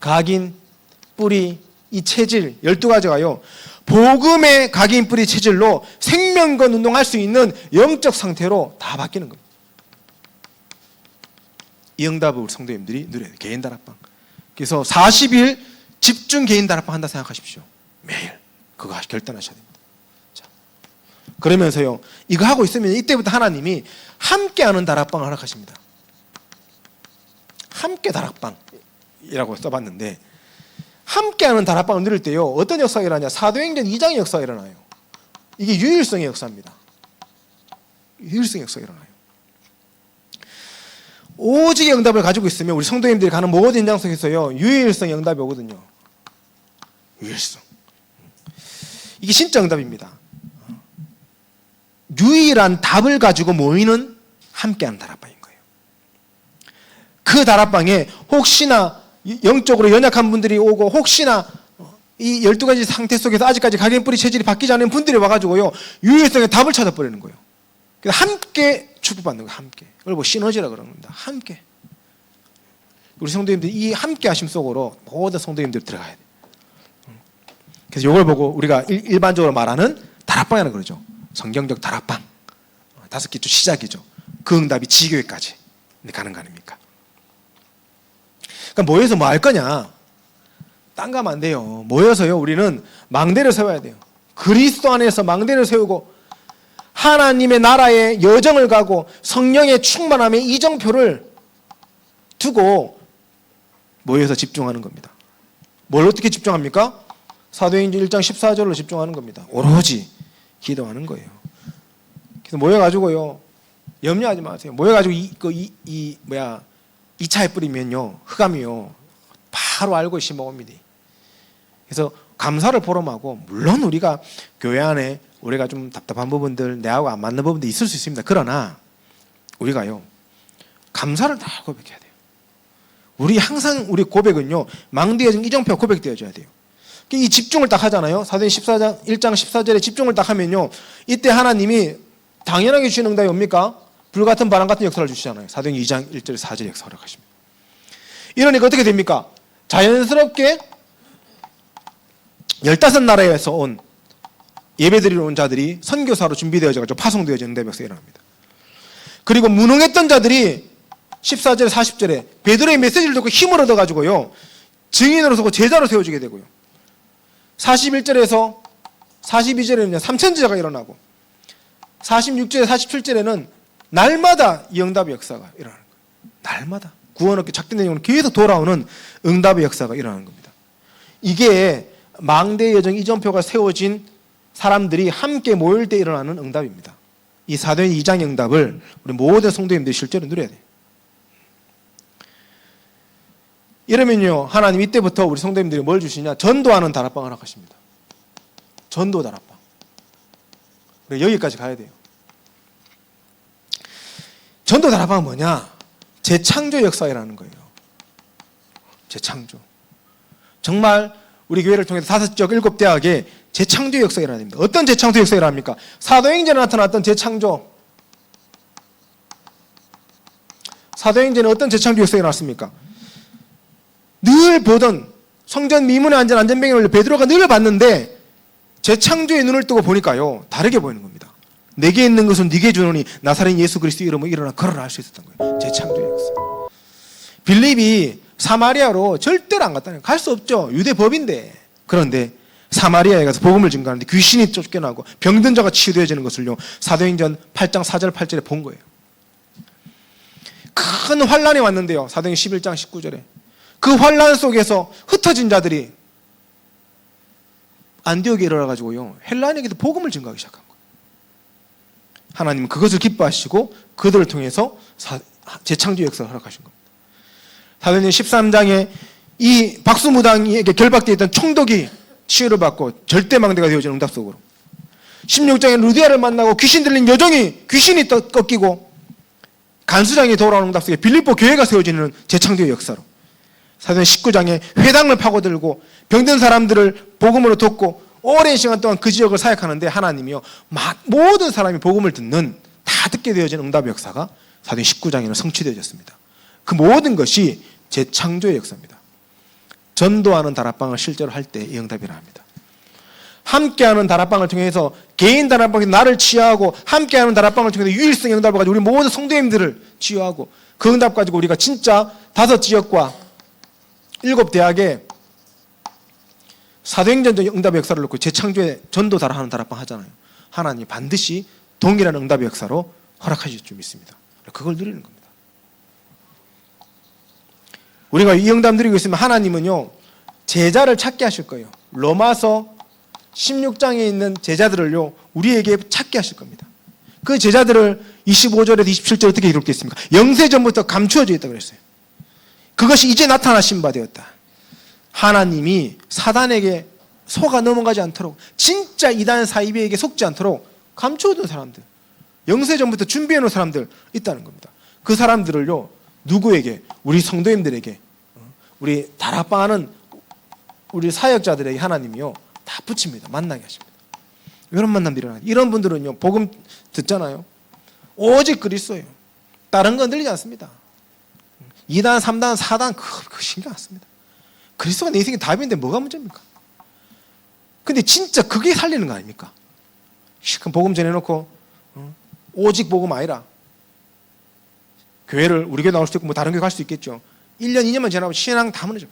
각인, 뿌리, 이 체질 12가지가요 복음의 각인, 뿌리, 체질로 생명권 운동할 수 있는 영적 상태로 다 바뀌는 겁니다. 이 응답을 우리 성도님들이 누려야 돼요. 개인 다락방. 그래서 40일 집중 개인 다락방 한다 생각하십시오. 매일 그거 결단하셔야 됩니다. 자, 그러면서요, 이거 하고 있으면 이때부터 하나님이 함께하는 다락방을 허락하십니다. 함께 다락방이라고 써봤는데, 함께하는 다락방을 누릴 때요, 어떤 역사가 일어나냐? 사도행전 2장의 역사가 일어나요. 이게 유일성의 역사입니다. 유일성의 역사가 일어나요. 오직의 응답을 가지고 있으면 우리 성도님들이 가는 모든 현장 속에서요, 유일성의 응답이 오거든요. 유일성. 이게 진짜 응답입니다. 유일한 답을 가지고 모이는 함께하는 다락방인 거예요. 그 다락방에 혹시나 영적으로 연약한 분들이 오고, 혹시나 이 12가지 상태 속에서 아직까지 각인, 뿌리, 체질이 바뀌지 않은 분들이 와가지고요, 유일성의 답을 찾아버리는 거예요. 그래서 함께 축복받는 거예요. 함께. 이걸 뭐 시너지라 그러는 겁니다. 함께. 우리 성도님들 이 함께 하심 속으로 모든 성도님들 들어가야 돼요. 그래서 이걸 보고 우리가 일반적으로 말하는 다락방이라는 거죠. 성경적 다락방. 5개 주 시작이죠. 그 응답이 지교회까지 가는 거 아닙니까? 그러니까 모여서 뭐 할 거냐? 딴 거 하면 안 돼요. 모여서요, 우리는 망대를 세워야 돼요. 그리스도 안에서 망대를 세우고 하나님의 나라의 여정을 가고 성령의 충만함의 이정표를 두고 모여서 집중하는 겁니다. 뭘 어떻게 집중합니까? 사도행전 1장 14절로 집중하는 겁니다. 오로지 기도하는 거예요. 그래서 모여가지고요, 염려하지 마세요. 모여가지고 2차에 뿌리면요, 흑암이요, 바로 알고 심어옵니다. 그래서 감사를 보름하고, 물론 우리가 교회 안에 우리가 좀 답답한 부분들, 내하고 안 맞는 부분도 있을 수 있습니다. 그러나 우리가요, 감사를 다 고백해야 돼요. 우리 항상 우리 고백은요, 망대여진 이정표가 고백되어져야 돼요. 이 집중을 딱 하잖아요. 사도행전 1장 14절에 집중을 딱 하면요, 이때 하나님이 당연하게 주시는 응답이 뭡니까? 불같은 바람 같은 역사를 주시잖아요. 사도행전 2장 1절 4절 역사 허락하십니다. 이러니까 어떻게 됩니까? 자연스럽게 15나라에서 온 예배드리러 온 자들이 선교사로 준비되어져서 파송되어지는 대백성이 일어납니다. 그리고 무능했던 자들이 14절에 40절에 베드로의 메시지를 듣고 힘을 얻어가지고요, 증인으로 서고 제자로 세워지게 되고요, 41절에서 42절에는 3천제자가 일어나고, 46절에 47절에는 날마다 이 응답의 역사가 일어나는 거예요. 날마다. 구원 얻기 작정된 영으로 계속 돌아오는 응답의 역사가 일어나는 겁니다. 이게 망대의 여정 이전표가 세워진 사람들이 함께 모일 때 일어나는 응답입니다. 이 사도행 2장의 응답을 우리 모든 성도님들이 실제로 누려야 돼요. 이러면요, 하나님 이때부터 우리 성도님들이 뭘 주시냐? 전도하는 다락방을 허락하십니다. 전도 다락방. 여기까지 가야 돼요. 전도 다락방은 뭐냐? 재창조 역사라는 거예요. 재창조. 정말 우리 교회를 통해서 5지역 7대학에 재창조 역사가 일어나야 됩니다. 어떤 재창조 역사가 일어납니까? 사도행전에 나타났던 재창조. 사도행전에 어떤 재창조 역사가 일어났습니까? 늘 보던 성전 미문에 앉은 안전병을 베드로가 늘 봤는데 재창조의 눈을 뜨고 보니까요, 다르게 보이는 겁니다. 내게 있는 것은 네게 주노니 나사렛 예수 그리스도 이름으로 일어나 걸어라 할 수 있었던 거예요. 재창조의 역사. 빌립이 사마리아로 절대로 안 갔다는 거예요. 갈 수 없죠. 유대 법인데. 그런데 사마리아에 가서 복음을 증거하는데 귀신이 쫓겨나고 병든 자가 치유되어지는 것을요, 사도행전 8장 4절 8절에 본 거예요. 큰 환란이 왔는데요, 사도행전 11장 19절에 그 환란 속에서 흩어진 자들이 안디옥에 이르러가지고요, 헬라인에게도 복음을 증거하기 시작한 거예요. 하나님은 그것을 기뻐하시고 그들을 통해서 재창조 역사를 허락하신 겁니다. 사도행전 13장에 이 박수무당에게 결박되어 있던 총독이 치유를 받고 절대망대가 되어진 응답 속으로, 16장에 루디아를 만나고 귀신 들린 여종이 귀신이 꺾이고 간수장이 돌아오는 응답 속에 빌립보 교회가 세워지는 재창조의 역사로, 사도행전 19장에 회당을 파고들고 병든 사람들을 복음으로 돕고 오랜 시간 동안 그 지역을 사역하는데 하나님이요, 모든 사람이 복음을 듣는, 다 듣게 되어진 응답의 역사가 사도행전 19장에는 성취되어졌습니다. 그 모든 것이 재창조의 역사입니다. 전도하는 다락방을 실제로 할 때 이 응답이 일어납니다. 함께하는 다락방을 통해서 개인 다락방에서 나를 치유하고, 함께하는 다락방을 통해서 유일성 응답을 가지고 우리 모든 성도님들을 치유하고, 그 응답 가지고 우리가 진짜 5지역과 7대학에 사도행전 응답의 역사를 놓고 재창조의 전도 다락하는 다락방 하잖아요. 하나님 반드시 동일한 응답의 역사로 허락하실 줄 믿습니다. 그걸 누리는 겁니다. 우리가 이 응답 누리고 있으면 하나님은요, 제자를 찾게 하실 거예요. 로마서 16장에 있는 제자들을요, 우리에게 찾게 하실 겁니다. 그 제자들을 25절에서 27절에 어떻게 기록되어 있습니까? 영세전부터 감추어져 있다고 그랬어요. 그것이 이제 나타나신 바 되었다. 하나님이 사단에게 속아 넘어가지 않도록, 진짜 이단 사이비에게 속지 않도록 감추어둔 사람들, 영세전부터 준비해놓은 사람들 있다는 겁니다. 그 사람들을요, 누구에게? 우리 성도님들에게, 우리 다락방하는 우리 사역자들에게 하나님이요, 다 붙입니다. 만나게 하십니다. 이런 만남들이 일어나요. 이런 분들은요, 복음 듣잖아요, 오직 그리스도예요. 다른 건 들리지 않습니다. 2단, 3단, 4단 그거 신경 안 씁니다. 그리스도가 내 인생의 답인데 뭐가 문제입니까? 근데 진짜 그게 살리는 거 아닙니까? 그럼 복음 전해놓고 오직 복음 아니라, 교회를 우리 교회 나올 수도 있고 뭐 다른 교회 갈 수도 있겠죠. 1년, 2년만 지나면 신앙 다 무너져요.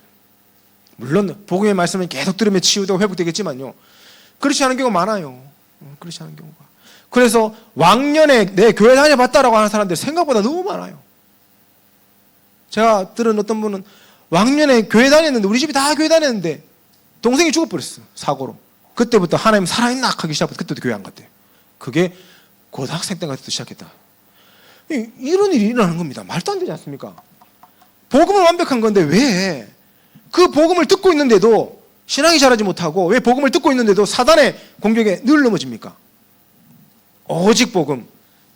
물론 복음의 말씀을 계속 들으면 치유되고 회복되겠지만요, 그렇지 않은 경우가 많아요. 그렇지 않은 경우가. 그래서 왕년에 내 교회 다녀봤다라고 하는 사람들 생각보다 너무 많아요. 제가 들은 어떤 분은 왕년에 교회 다녔는데, 우리 집이 다 교회 다녔는데 동생이 죽어버렸어, 사고로. 그때부터 하나님 살아있나 하기 시작부터 그때도 교회 안 갔대요. 그게 고등학생 때부터 시작했다. 이런 일이 일어나는 겁니다. 말도 안 되지 않습니까? 복음은 완벽한 건데 왜 그 복음을 듣고 있는데도 신앙이 자라지 못하고, 왜 복음을 듣고 있는데도 사단의 공격에 늘 넘어집니까? 오직 복음,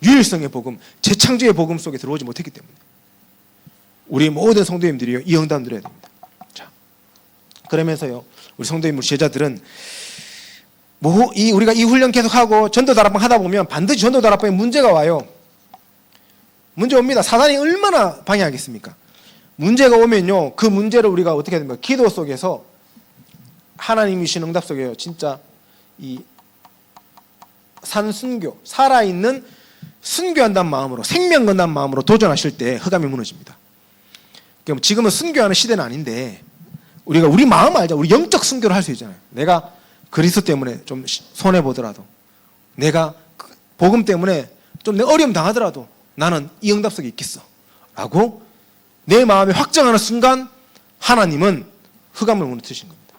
유일성의 복음, 재창조의 복음 속에 들어오지 못했기 때문에. 우리 모든 성도님들이요, 이 응답 드려야 됩니다. 자, 그러면서요, 우리 성도님, 우리 제자들은 우리가 이 훈련 계속하고 전도 다락방 하다 보면 반드시 전도 다락방에 문제가 와요. 문제 옵니다. 사단이 얼마나 방해하겠습니까? 문제가 오면요, 그 문제를 우리가 어떻게 해야 됩니까? 기도 속에서 하나님이 주신 응답 속에요, 진짜 이 산순교, 살아있는 순교한다는 마음으로, 생명 건다는 마음으로 도전하실 때 흑암이 무너집니다. 지금은 순교하는 시대는 아닌데 우리가 우리 마음 알자. 우리 영적 순교를 할 수 있잖아요. 내가 그리스도 때문에 좀 손해보더라도, 내가 복음 때문에 좀 어려움 당하더라도 나는 이 응답 속에 있겠어 라고 내 마음에 확정하는 순간 하나님은 흑암을 무너뜨리신 겁니다.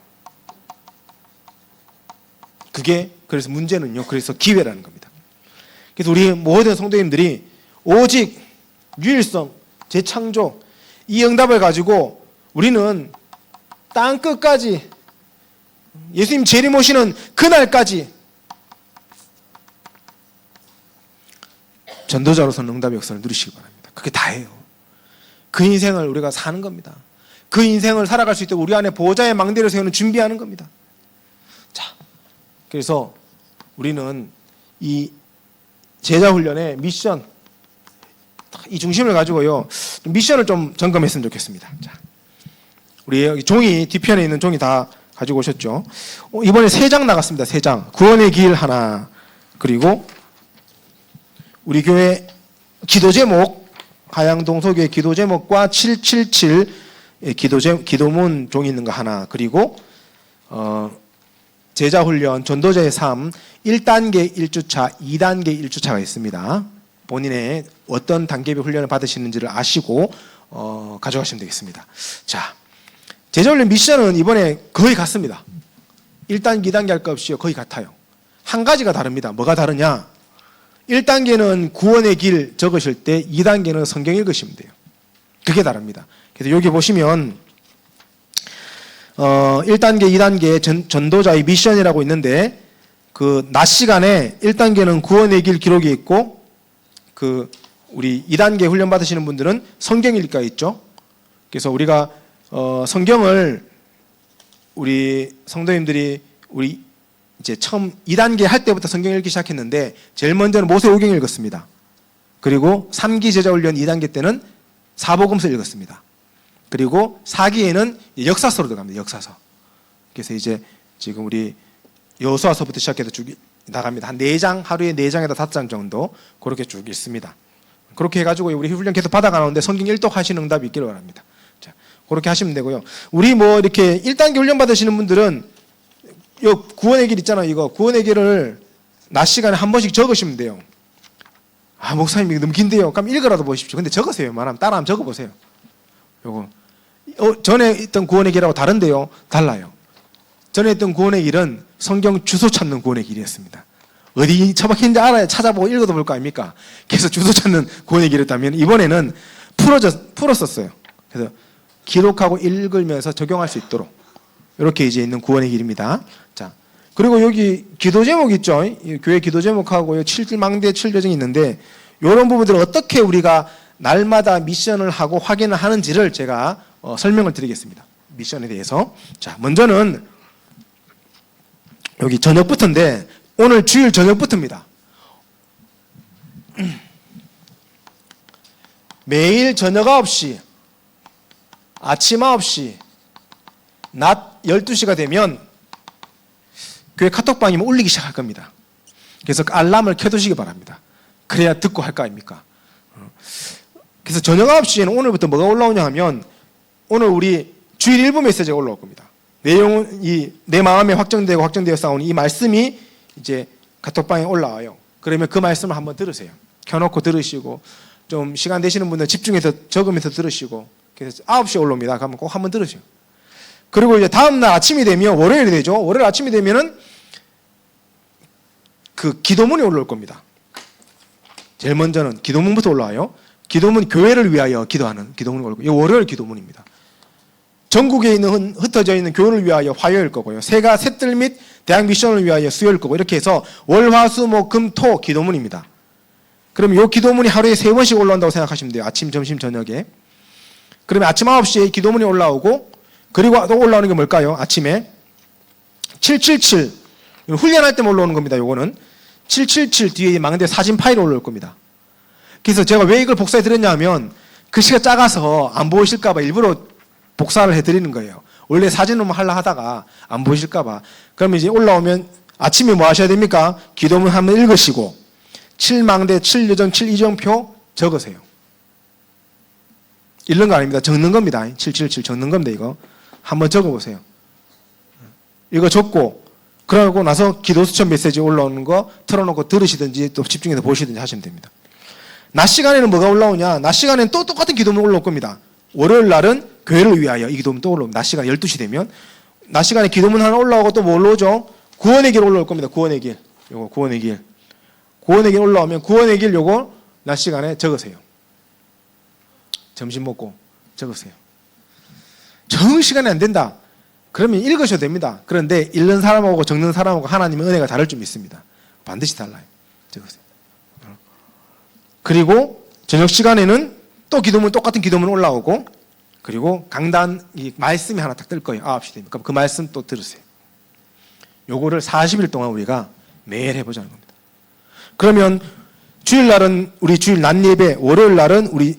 그게 그래서 문제는요. 그래서 기회라는 겁니다. 그래서 우리 모든 성도님들이 오직 유일성, 재창조 이 응답을 가지고 우리는 땅 끝까지 예수님 재림 오시는 그날까지 전도자로서는 응답의 역사를 누리시기 바랍니다. 그게 다예요. 그 인생을 우리가 사는 겁니다. 그 인생을 살아갈 수 있도록 우리 안에 보호자의 망대를 세우는 준비하는 겁니다. 자, 그래서 우리는 이 제자훈련의 미션, 이 중심을 가지고요 미션을 좀 점검했으면 좋겠습니다. 자, 우리 여기 종이 뒤편에 있는 종이 다 가지고 오셨죠? 이번에 3장 나갔습니다. 3장. 구원의 길 하나, 그리고 우리 교회 기도 제목, 하양동 소교회 기도 제목과 777 기도문 종이 있는 거 하나, 그리고 제자훈련 전도자의 삶 1단계 1주차, 2단계 1주차가 있습니다. 본인의 어떤 단계별 훈련을 받으시는지를 아시고 가져가시면 되겠습니다. 자, 제자훈련 미션은 이번에 거의 같습니다. 1단계, 2단계 할 것 없이요 거의 같아요. 한 가지가 다릅니다. 뭐가 다르냐? 1단계는 구원의 길 적으실 때 2단계는 성경 읽으시면 돼요. 그게 다릅니다. 그래서 여기 보시면 1단계, 2단계 전도자의 미션이라고 있는데 그 낮 시간에 1단계는 구원의 길 기록이 있고 그 우리 2단계 훈련 받으시는 분들은 성경 읽기가 있죠. 그래서 우리가 성경을 우리 성도님들이 우리 이제 처음 2단계 할 때부터 성경 읽기 시작했는데 제일 먼저는 모세오경 읽었습니다. 그리고 3기 제자훈련 2단계 때는 사복음서 읽었습니다. 그리고 4기에는 역사서로 들어갑니다. 역사서. 그래서 이제 지금 우리 여호수아서부터 시작해서 쭉 나갑니다. 한 4장, 하루에 4장에다 5장 정도 그렇게 쭉 읽습니다. 그렇게 해가지고 우리 훈련 계속 받아가는데 성경 일독하시는 응답이 있기를 바랍니다. 자, 그렇게 하시면 되고요. 우리 뭐 이렇게 1단계 훈련 받으시는 분들은 이 구원의 길 있잖아요. 이거 구원의 길을 낮 시간에 한 번씩 적으시면 돼요. 아, 목사님 이거 너무 긴데요. 그럼 읽어라도 보십시오. 근데 적으세요. 말하면 따라하면 적어보세요. 요거 전에 있던 구원의 길하고 다른데요. 달라요. 전에 있던 구원의 길은 성경 주소 찾는 구원의 길이었습니다. 어디 처박힌지 알아야 찾아보고 읽어도 볼 거 아닙니까? 그래서 주소 찾는 구원의 길이었다면 이번에는 풀었었어요. 그래서 기록하고 읽으면서 적용할 수 있도록 이렇게 이제 있는 구원의 길입니다. 자, 그리고 여기 기도 제목 있죠? 교회 기도 제목하고 7망대 7여정이 있는데 이런 부분들을 어떻게 우리가 날마다 미션을 하고 확인을 하는지를 제가 설명을 드리겠습니다. 미션에 대해서. 자, 먼저는 여기 저녁부터인데 오늘 주일 저녁부터입니다. 매일 저녁 9시, 아침 9시, 낮 12시가 되면 교회 카톡방이면 울리기 시작할 겁니다. 그래서 알람을 켜두시기 바랍니다. 그래야 듣고 할 거 아닙니까? 그래서 저녁 9시에는 오늘부터 뭐가 올라오냐 하면 오늘 우리 주일 일부 메시지가 올라올 겁니다. 내용은 내 마음에 확정되어 싸우는 이 말씀이 이제 카톡방에 올라와요. 그러면 그 말씀을 한번 들으세요. 켜놓고 들으시고 좀 시간 되시는 분들 집중해서 적으면서 들으시고 그래서 9시에 올라옵니다. 그러면 꼭 한번 들으세요. 그리고 이제 다음날 아침이 되면 월요일이 되죠. 월요일 아침이 되면은 그 기도문이 올라올 겁니다. 제일 먼저는 기도문부터 올라와요. 기도문 교회를 위하여 기도하는 기도문이 올라오고 이 월요일 기도문입니다. 전국에 있는 흩어져 있는 교회를 위하여 화요일 거고요. 새가 셋들 및 대학 미션을 위하여 수요일 거고 이렇게 해서 월, 화, 수, 목, 금, 토 기도문입니다. 그럼 이 기도문이 하루에 3번씩 올라온다고 생각하시면 돼요. 아침, 점심, 저녁에. 그러면 아침 9시에 기도문이 올라오고 그리고 또 올라오는 게 뭘까요? 아침에 777 훈련할 때만 올라오는 겁니다. 요거는 777 뒤에 망대 사진 파일이 올라올 겁니다. 그래서 제가 왜 이걸 복사해 드렸냐 하면 글씨가 작아서 안 보이실까 봐 일부러 복사를 해드리는 거예요. 원래 사진으로만 하려 하다가 안 보이실까 봐. 그러면 이제 올라오면 아침에 뭐 하셔야 됩니까? 기도문 한번 읽으시고 7망대 7여정 7이정표 적으세요. 읽는 거 아닙니다. 적는 겁니다. 777 적는 겁니다. 이거 한번 적어보세요. 이거 적고 그러고 나서 기도 수천 메시지 올라오는 거 틀어놓고 들으시든지 또 집중해서 보시든지 하시면 됩니다. 낮 시간에는 뭐가 올라오냐? 낮 시간에는 또 똑같은 기도문 올라올 겁니다. 월요일 날은 교회를 위하여 이 기도문 또 올라옵니다. 낮 시간 12시 되면 낮 시간에 기도문 하나 올라오고 또 뭐 올라오죠? 구원의 길 올라올 겁니다. 구원의 길. 요거 구원의 길. 구원의 길 올라오면 구원의 길 요거 낮 시간에 적으세요. 점심 먹고 적으세요. 정 시간이 안 된다. 그러면 읽으셔도 됩니다. 그런데 읽는 사람하고 적는 사람하고 하나님의 은혜가 다를 줄 믿습니다. 반드시 달라요. 적으세요. 그리고 저녁 시간에는 또 기도문 똑같은 기도문 올라오고 그리고 강단 이 말씀이 하나 딱 뜰 거예요. 9시 되면. 그럼 그 말씀 또 들으세요. 요거를 40일 동안 우리가 매일 해보자는 겁니다. 그러면 주일날은 우리 주일 낮 예배, 월요일 날은 우리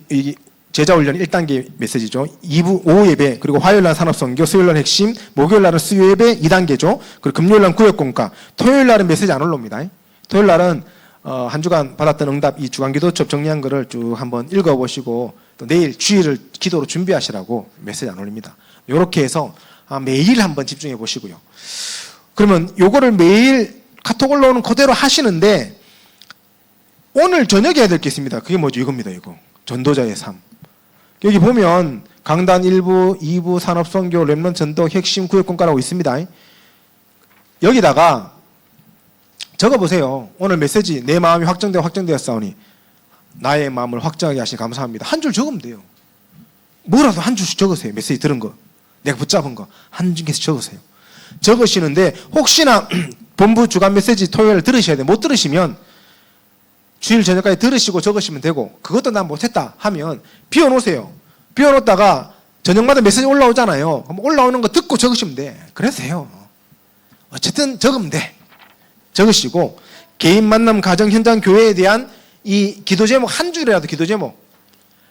제자훈련 1단계 메시지죠. 2부 오후 예배, 그리고 화요일날 산업선교, 수요일날 핵심, 목요일날은 수요 예배 2단계죠. 그리고 금요일날은 구역공과, 토요일날은 메시지 안 올라옵니다. 토요일날은 한 주간 받았던 응답 이 주간 기도 첩 정리한 거를 쭉 한번 읽어보시고 또 내일 주일을 기도로 준비하시라고 메시지 안 올립니다. 이렇게 해서 매일 한번 집중해 보시고요. 그러면 요거를 매일 카톡 올라오는 그대로 하시는데 오늘 저녁에 해야 될 게 있습니다. 그게 뭐죠? 이겁니다. 이거 전도자의 삶. 여기 보면 강단 1부, 2부, 산업선교, 렘넌트 전도, 핵심, 구역공과라고 있습니다. 여기다가 적어보세요. 오늘 메시지 내 마음이 확정되었사오니 나의 마음을 확정하게 하시니 감사합니다. 한 줄 적으면 돼요. 뭐라도 한 줄씩 적으세요. 메시지 들은 거, 내가 붙잡은 거 한 줄씩 적으세요. 적으시는데 혹시나 본부 주간 메시지 토요일 들으셔야 돼요. 못 들으시면 주일 저녁까지 들으시고 적으시면 되고 그것도 난 못했다 하면 비워놓으세요. 비워놓다가 저녁마다 메시지 올라오잖아요. 그럼 올라오는 거 듣고 적으시면 돼. 그래도 돼요. 어쨌든 적으면 돼. 적으시고 개인 만남 가정 현장 교회에 대한 이 기도 제목 한 줄이라도 기도 제목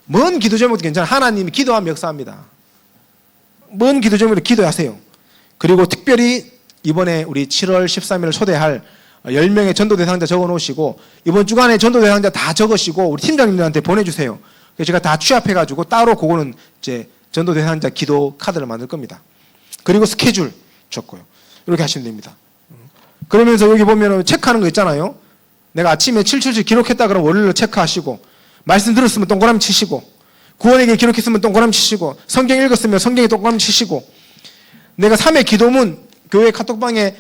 먼 기도 제목도 괜찮아요. 하나님이 기도하면 역사합니다. 먼 기도 제목으로 기도하세요. 그리고 특별히 이번에 우리 7월 13일을 초대할 10명의 전도 대상자 적어 놓으시고 이번 주간에 전도 대상자 다 적으시고 우리 팀장님들한테 보내주세요. 그래서 제가 다 취합해가지고 따로 그거는 이제 전도 대상자 기도 카드를 만들 겁니다. 그리고 스케줄 적고요. 이렇게 하시면 됩니다. 그러면서 여기 보면 체크하는 거 있잖아요. 내가 아침에 777 기록했다 그러면 월요일로 체크하시고 말씀 들었으면 동그라미 치시고 구원에게 기록했으면 동그라미 치시고 성경 읽었으면 성경에 동그라미 치시고 내가 3회 기도문 교회 카톡방에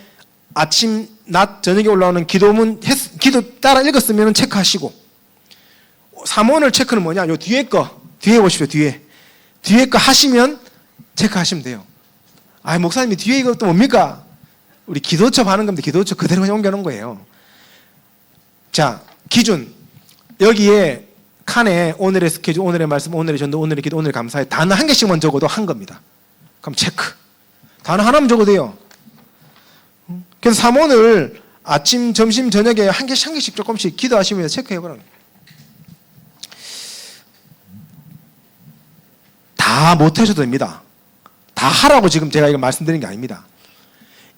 아침, 낮, 저녁에 올라오는 기도문 기도 따라 읽었으면 체크하시고 3원을 체크는 뭐냐? 요 뒤에 거 뒤에 보십시오. 뒤에 거 하시면 체크하시면 돼요. 아 목사님이 뒤에 이것도 뭡니까? 우리 기도첩 하는 겁니다. 기도첩 그대로 그냥 옮겨놓은 거예요. 자, 기준. 여기에 칸에 오늘의 스케줄, 오늘의 말씀, 오늘의 전도, 오늘의 기도, 오늘의 감사에 단어 한 개씩만 적어도 한 겁니다. 그럼 체크. 단어 하나만 적어도 돼요. 그래서 3원을 아침, 점심, 저녁에 한 개씩 조금씩 기도하시면서 체크해보라는 거예요. 다 못하셔도 됩니다. 다 하라고 지금 제가 이거 말씀드린 게 아닙니다.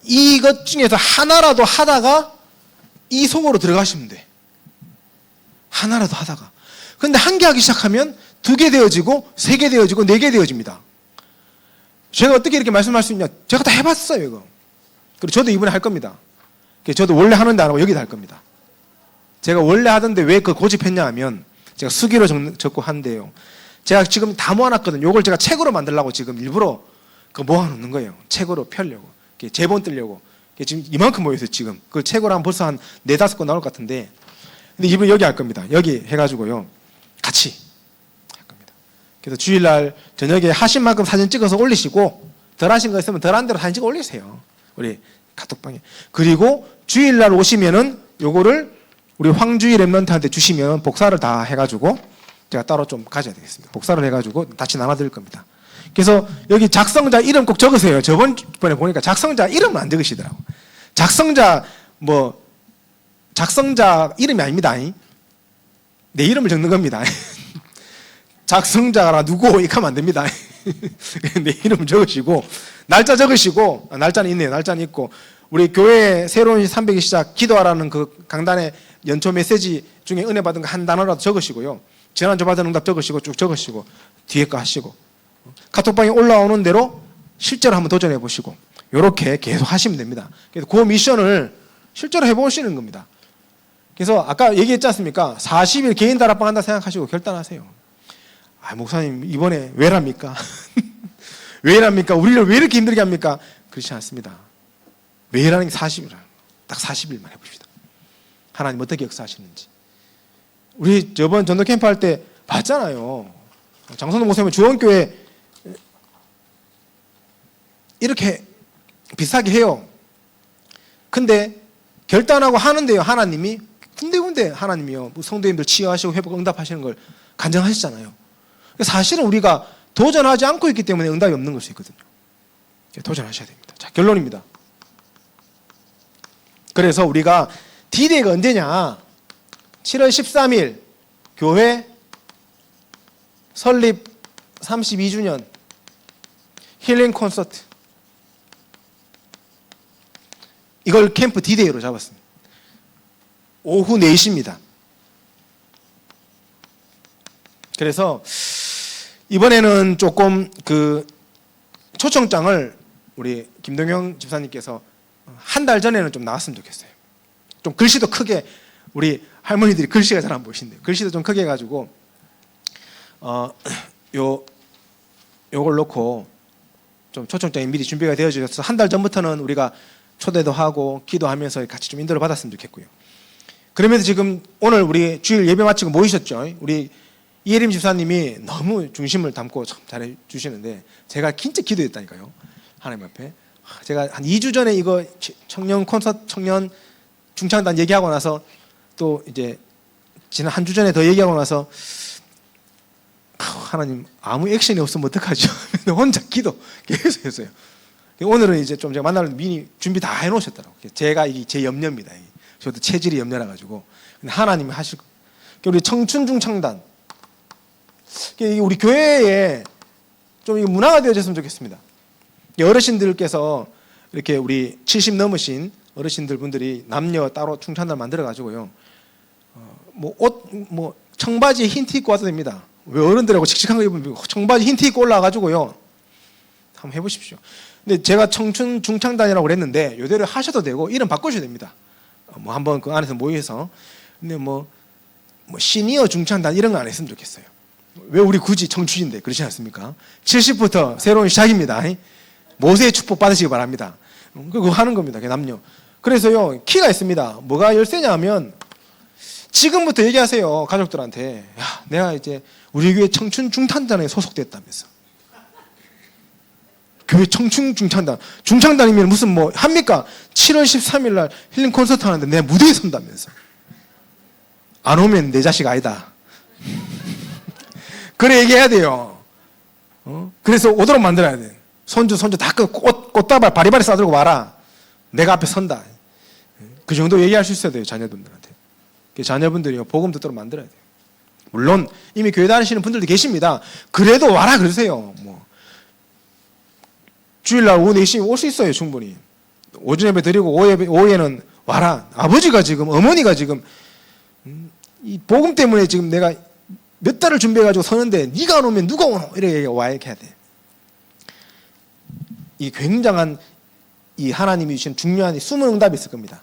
이것 중에서 하나라도 하다가 이 속으로 들어가시면 돼. 하나라도 하다가. 근데 한 개 하기 시작하면 2개 되어지고 3개 되어지고 4개 되어집니다. 제가 어떻게 이렇게 말씀할 수 있냐? 제가 다 해봤어요 이거. 그리고 저도 이번에 할 겁니다. 저도 원래 하는데 안 하고 여기다 할 겁니다. 제가 원래 하던데 왜 그걸 고집했냐 하면 제가 수기로 적고 한대요. 제가 지금 다 모아놨거든요. 이걸 제가 책으로 만들려고 지금 일부러 그거 모아놓는 거예요. 책으로 펴려고. 제본 뜨려고. 지금 이만큼 모여있어요 지금. 그걸 책으로 하면 벌써 한 4-5권 나올 것 같은데 근데 이번에 여기 할 겁니다. 여기 해가지고요. 같이 할 겁니다. 그래서 주일날 저녁에 하신 만큼 사진 찍어서 올리시고 덜 하신 거 있으면 덜한 대로 사진 찍어 올리세요. 우리 카톡방에. 그리고 주일날 오시면은 요거를 우리 황주희 랩런트한테 주시면 복사를 다 해가지고 제가 따로 좀 가져야 되겠습니다. 복사를 해가지고 같이 나눠드릴 겁니다. 그래서 여기 작성자 이름 꼭 적으세요. 저번에 보니까 작성자 이름은 안 적으시더라고. 작성자 이름이 아닙니다. 내 이름을 적는 겁니다. 작성자라 누구 이렇게 하면 안 됩니다. 내 이름 적으시고 날짜 적으시고 날짜는 있네요. 날짜는 있고 우리 교회 새로운 300일 시작 기도하라는 그 강단의 연초 메시지 중에 은혜 받은 거 한 단어라도 적으시고요. 지난주 받은 응답 적으시고 쭉 적으시고 뒤에 거 하시고 카톡방에 올라오는 대로 실제로 한번 도전해 보시고 이렇게 계속 하시면 됩니다. 그래서 그 미션을 실제로 해보시는 겁니다. 그래서 아까 얘기했지 않습니까? 40일 개인 다락방 한다 생각하시고 결단하세요. 목사님 이번에 왜랍니까? 왜랍니까? 우리를 왜 이렇게 힘들게 합니까? 그렇지 않습니다. 왜라는 게 40일, 딱 40일만 해봅시다. 하나님 어떻게 역사하시는지. 우리 저번 전도 캠프 할 때 봤잖아요. 장선호 목사님은 주원교회 이렇게 비슷하게 해요. 근데 결단하고 하는데요, 하나님이 군데군데 하나님이요, 성도님들 치유하시고 회복 응답하시는 걸 간증하시잖아요. 사실은 우리가 도전하지 않고 있기 때문에 응답이 없는 걸 수 있거든요. 도전하셔야 됩니다. 자, 결론입니다. 그래서 우리가 D-Day가 언제냐? 7월 13일 교회 설립 32주년 힐링 콘서트, 이걸 캠프 D-Day로 잡았습니다. 오후 4시입니다. 그래서 이번에는 조금 그 초청장을 우리 김동영 집사님께서 한 달 전에는 좀 나왔으면 좋겠어요. 좀 글씨도 크게, 우리 할머니들이 글씨가 잘 안 보이신대요. 글씨도 좀 크게 해가지고 요걸 놓고 좀 초청장이 미리 준비가 되어 주셔서 한 달 전부터는 우리가 초대도 하고 기도하면서 같이 좀 인도를 받았으면 좋겠고요. 그러면서 지금 오늘 우리 주일 예배 마치고 모이셨죠? 우리 이혜림 집사님이 너무 중심을 담고 참 잘해 주시는데 제가 진짜 기도했다니까요. 하나님 앞에. 제가 한 2주 전에 이거 청년 콘서트, 청년 중창단 얘기하고 나서 또 이제 지난 한 주 전에 더 얘기하고 나서 하나님 아무 액션이 없으면 어떡하죠? 혼자 기도 계속 했어요. 오늘은 이제 좀 제가 만나는 미리 준비 다 해놓으셨더라고요. 제가 이게 제 염려입니다. 저도 체질이 염려라 가지고. 근데 하나님이 하실 거. 우리 청춘중창단, 우리 교회에 좀 문화가 되어졌으면 좋겠습니다. 어르신들께서 이렇게 우리 70 넘으신 어르신들 분들이 남녀 따로 중창단 만들어 가지고요. 뭐 청바지에 흰 티 입고 와도 됩니다. 왜 어른들하고 칙칙한 거 입으면 청바지 흰 티 입고 올라와 가지고요. 한번 해보십시오. 근데 제가 청춘 중창단이라고 그랬는데 요대로 하셔도 되고 이름 바꾸셔도 됩니다. 뭐 한번 그 안에서 모여서. 근데 뭐 시니어 중창단 이런 거 안 했으면 좋겠어요. 왜 우리 굳이 청춘인데, 그렇지 않습니까? 70부터 새로운 시작입니다. 모세의 축복 받으시기 바랍니다. 그거 하는 겁니다. 남녀. 그래서요, 키가 있습니다. 뭐가 열쇠냐 하면 지금부터 얘기하세요. 가족들한테. 야, 내가 이제 우리 교회 청춘 중창단에 소속됐다면서. 교회 청춘 중창단. 중창단이면 무슨 뭐 합니까? 7월 13일 날 힐링 콘서트 하는데 내 무대에 선다면서. 안 오면 내 자식 아니다. 그래 얘기해야 돼요. 그래서 오도록 만들어야 돼. 손주 다 꽃다발 바리바리 싸들고 와라. 내가 앞에 선다. 그 정도 얘기할 수 있어야 돼요, 자녀분들한테. 자녀분들이 복음 듣도록 만들어야 돼요. 물론 이미 교회 다니시는 분들도 계십니다. 그래도 와라 그러세요. 뭐 주일날 오후 4시에 올 수 있어요, 충분히. 오전 예배 드리고 오후에는 와라. 아버지가 지금, 어머니가 지금 이 복음 때문에 지금 내가 몇 달을 준비해가지고 서는데 네가 안 오면 누가 오노? 이렇게 와야 해야 돼. 이 굉장한 이 하나님이 주신 중요한 숨은 응답이 있을 겁니다.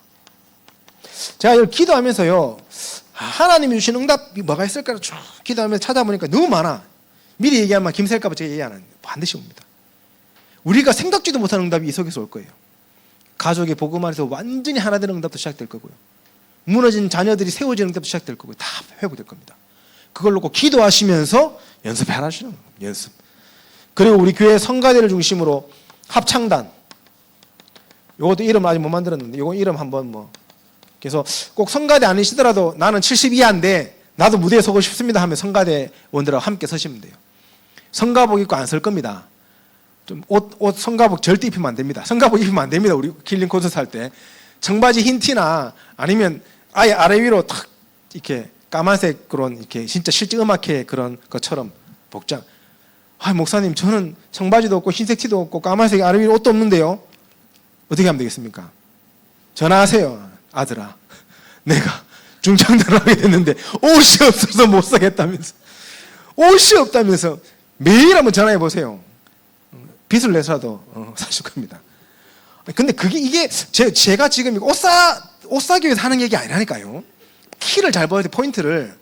제가 이걸 기도하면서요, 하나님이 주신 응답이 뭐가 있을까 쭉 기도하면서 찾아보니까 너무 많아. 미리 얘기하면 김셀까봐 제가 얘기 안 하는데 반드시 옵니다. 우리가 생각지도 못한 응답이 이 속에서 올 거예요. 가족의 복음 안에서 완전히 하나 되는 응답도 시작될 거고요. 무너진 자녀들이 세워지는 응답도 시작될 거고요. 다 회복될 겁니다. 그걸 놓고 기도하시면서 연습하시는 거예요. 연습. 그리고 우리 교회 성가대를 중심으로 합창단. 요것도 이름 아직 못 만들었는데 요거 이름 한번 뭐. 그래서 꼭 성가대 아니시더라도 나는 70 이하인데 나도 무대에 서고 싶습니다 하면 성가대 원들하고 함께 서시면 돼요. 성가복 입고 안 설 겁니다. 좀 옷 성가복 절대 입히면 안 됩니다. 성가복 입히면 안 됩니다. 우리 힐링 콘서트 할 때. 청바지 흰 티나 아니면 아예 아래 위로 탁 이렇게 까만색 그런 이렇게 진짜 실제 음악회 그런 것처럼 복장. 아, 목사님 저는 청바지도 없고 흰색 티도 없고 까만색 아래 위로 옷도 없는데요. 어떻게 하면 되겠습니까? 전화하세요. 아들아, 내가 중창단을 하게 됐는데 옷이 없어서 못 사겠다면서. 옷이 없다면서 매일 한번 전화해 보세요. 빚을 내서라도 사실 겁니다. 근데 이게 제가 지금 옷 사기 위해서 하는 얘기 아니라니까요. 키를 잘 봐야 돼, 포인트를.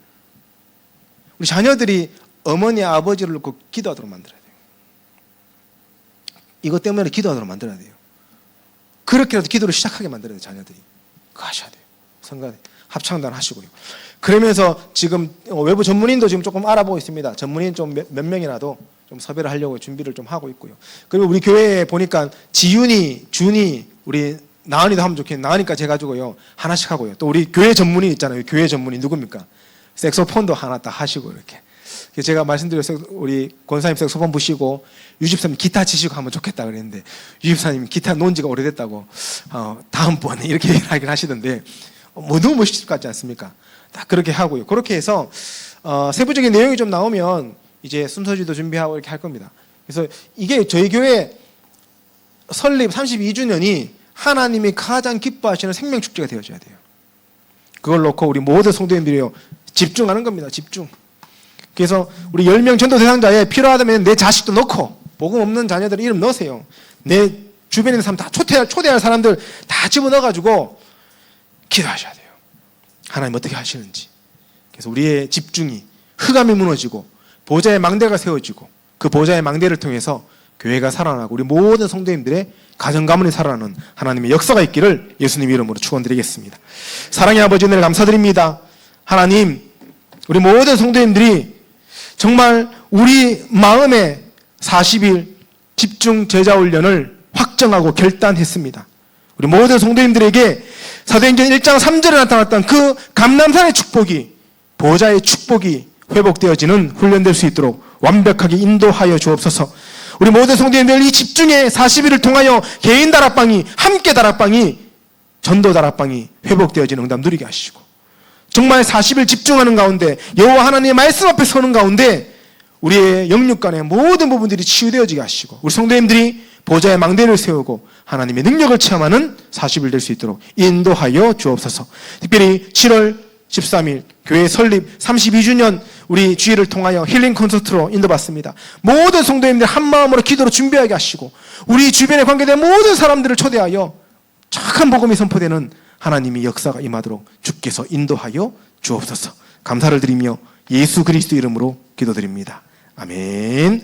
우리 자녀들이 어머니 아버지를 놓고 기도하도록 만들어야 돼요. 이것 때문에 기도하도록 만들어야 돼요. 그렇게라도 기도를 시작하게 만들어야 돼요. 자녀들이. 그거 하셔야 돼요. 성가 합창단 하시고요. 그러면서 지금 외부 전문인도 지금 조금 알아보고 있습니다. 전문인 좀 몇 명이라도 좀 섭외를 하려고 준비를 좀 하고 있고요. 그리고 우리 교회에 보니까 지윤이, 준이, 우리 나은이도 하면 좋겠는데 나은이까지 해가지고요 하나씩 하고요. 또 우리 교회 전문인 있잖아요. 교회 전문인 누굽니까? 색소폰도 하나 딱 하시고 이렇게. 제가 말씀드렸어요. 우리 권사님 색소폰 부시고 유집사님 기타 치시고 하면 좋겠다 그랬는데 유집사님 기타 놓은 지가 오래됐다고 다음번에 이렇게 이야기를 하시던데 너무 멋있을 것 같지 않습니까? 딱 그렇게 하고요. 그렇게 해서 세부적인 내용이 좀 나오면 이제 순서지도 준비하고 이렇게 할 겁니다. 그래서 이게 저희 교회 설립 32주년이 하나님이 가장 기뻐하시는 생명축제가 되어줘야 돼요. 그걸 놓고 우리 모든 성도님들이요 집중하는 겁니다. 집중. 그래서 우리 10명 전도 대상자에 필요하다면 내 자식도 넣고 복음 없는 자녀들 이름 넣으세요. 내 주변에 있는 사람 다 초대할 사람들 다 집어넣어가지고 기도하셔야 돼요. 하나님 어떻게 하시는지. 그래서 우리의 집중이 흑암이 무너지고 보좌의 망대가 세워지고 그 보좌의 망대를 통해서 교회가 살아나고 우리 모든 성도님들의 가정 가문이 살아나는 하나님의 역사가 있기를 예수님 이름으로 축원드리겠습니다. 사랑의 아버지 은혜를 감사드립니다. 하나님 우리 모든 성도님들이 정말 우리 마음에 40일 집중 제자 훈련을 확정하고 결단했습니다. 우리 모든 성도님들에게 사도행전 1장 3절에 나타났던 그 감람산의 축복이 보좌의 축복이 회복되어지는 훈련될 수 있도록 완벽하게 인도하여 주옵소서. 우리 모든 성도님들 이 집중의 40일을 통하여 개인 다락방이 함께 다락방이 전도 다락방이 회복되어지는 응답 누리게 하시고 정말 40일 집중하는 가운데 여호와 하나님의 말씀 앞에 서는 가운데 우리의 영육간의 모든 부분들이 치유되어지게 하시고 우리 성도님들이 보좌의 망대를 세우고 하나님의 능력을 체험하는 40일 될 수 있도록 인도하여 주옵소서. 특별히 7월 13일 교회 설립 32주년 우리 주일을 통하여 힐링 콘서트로 인도받습니다. 모든 성도님들 한마음으로 기도로 준비하게 하시고 우리 주변에 관계된 모든 사람들을 초대하여 착한 복음이 선포되는 하나님의 역사가 임하도록 주께서 인도하여 주옵소서. 감사를 드리며 예수 그리스도 이름으로 기도드립니다. 아멘.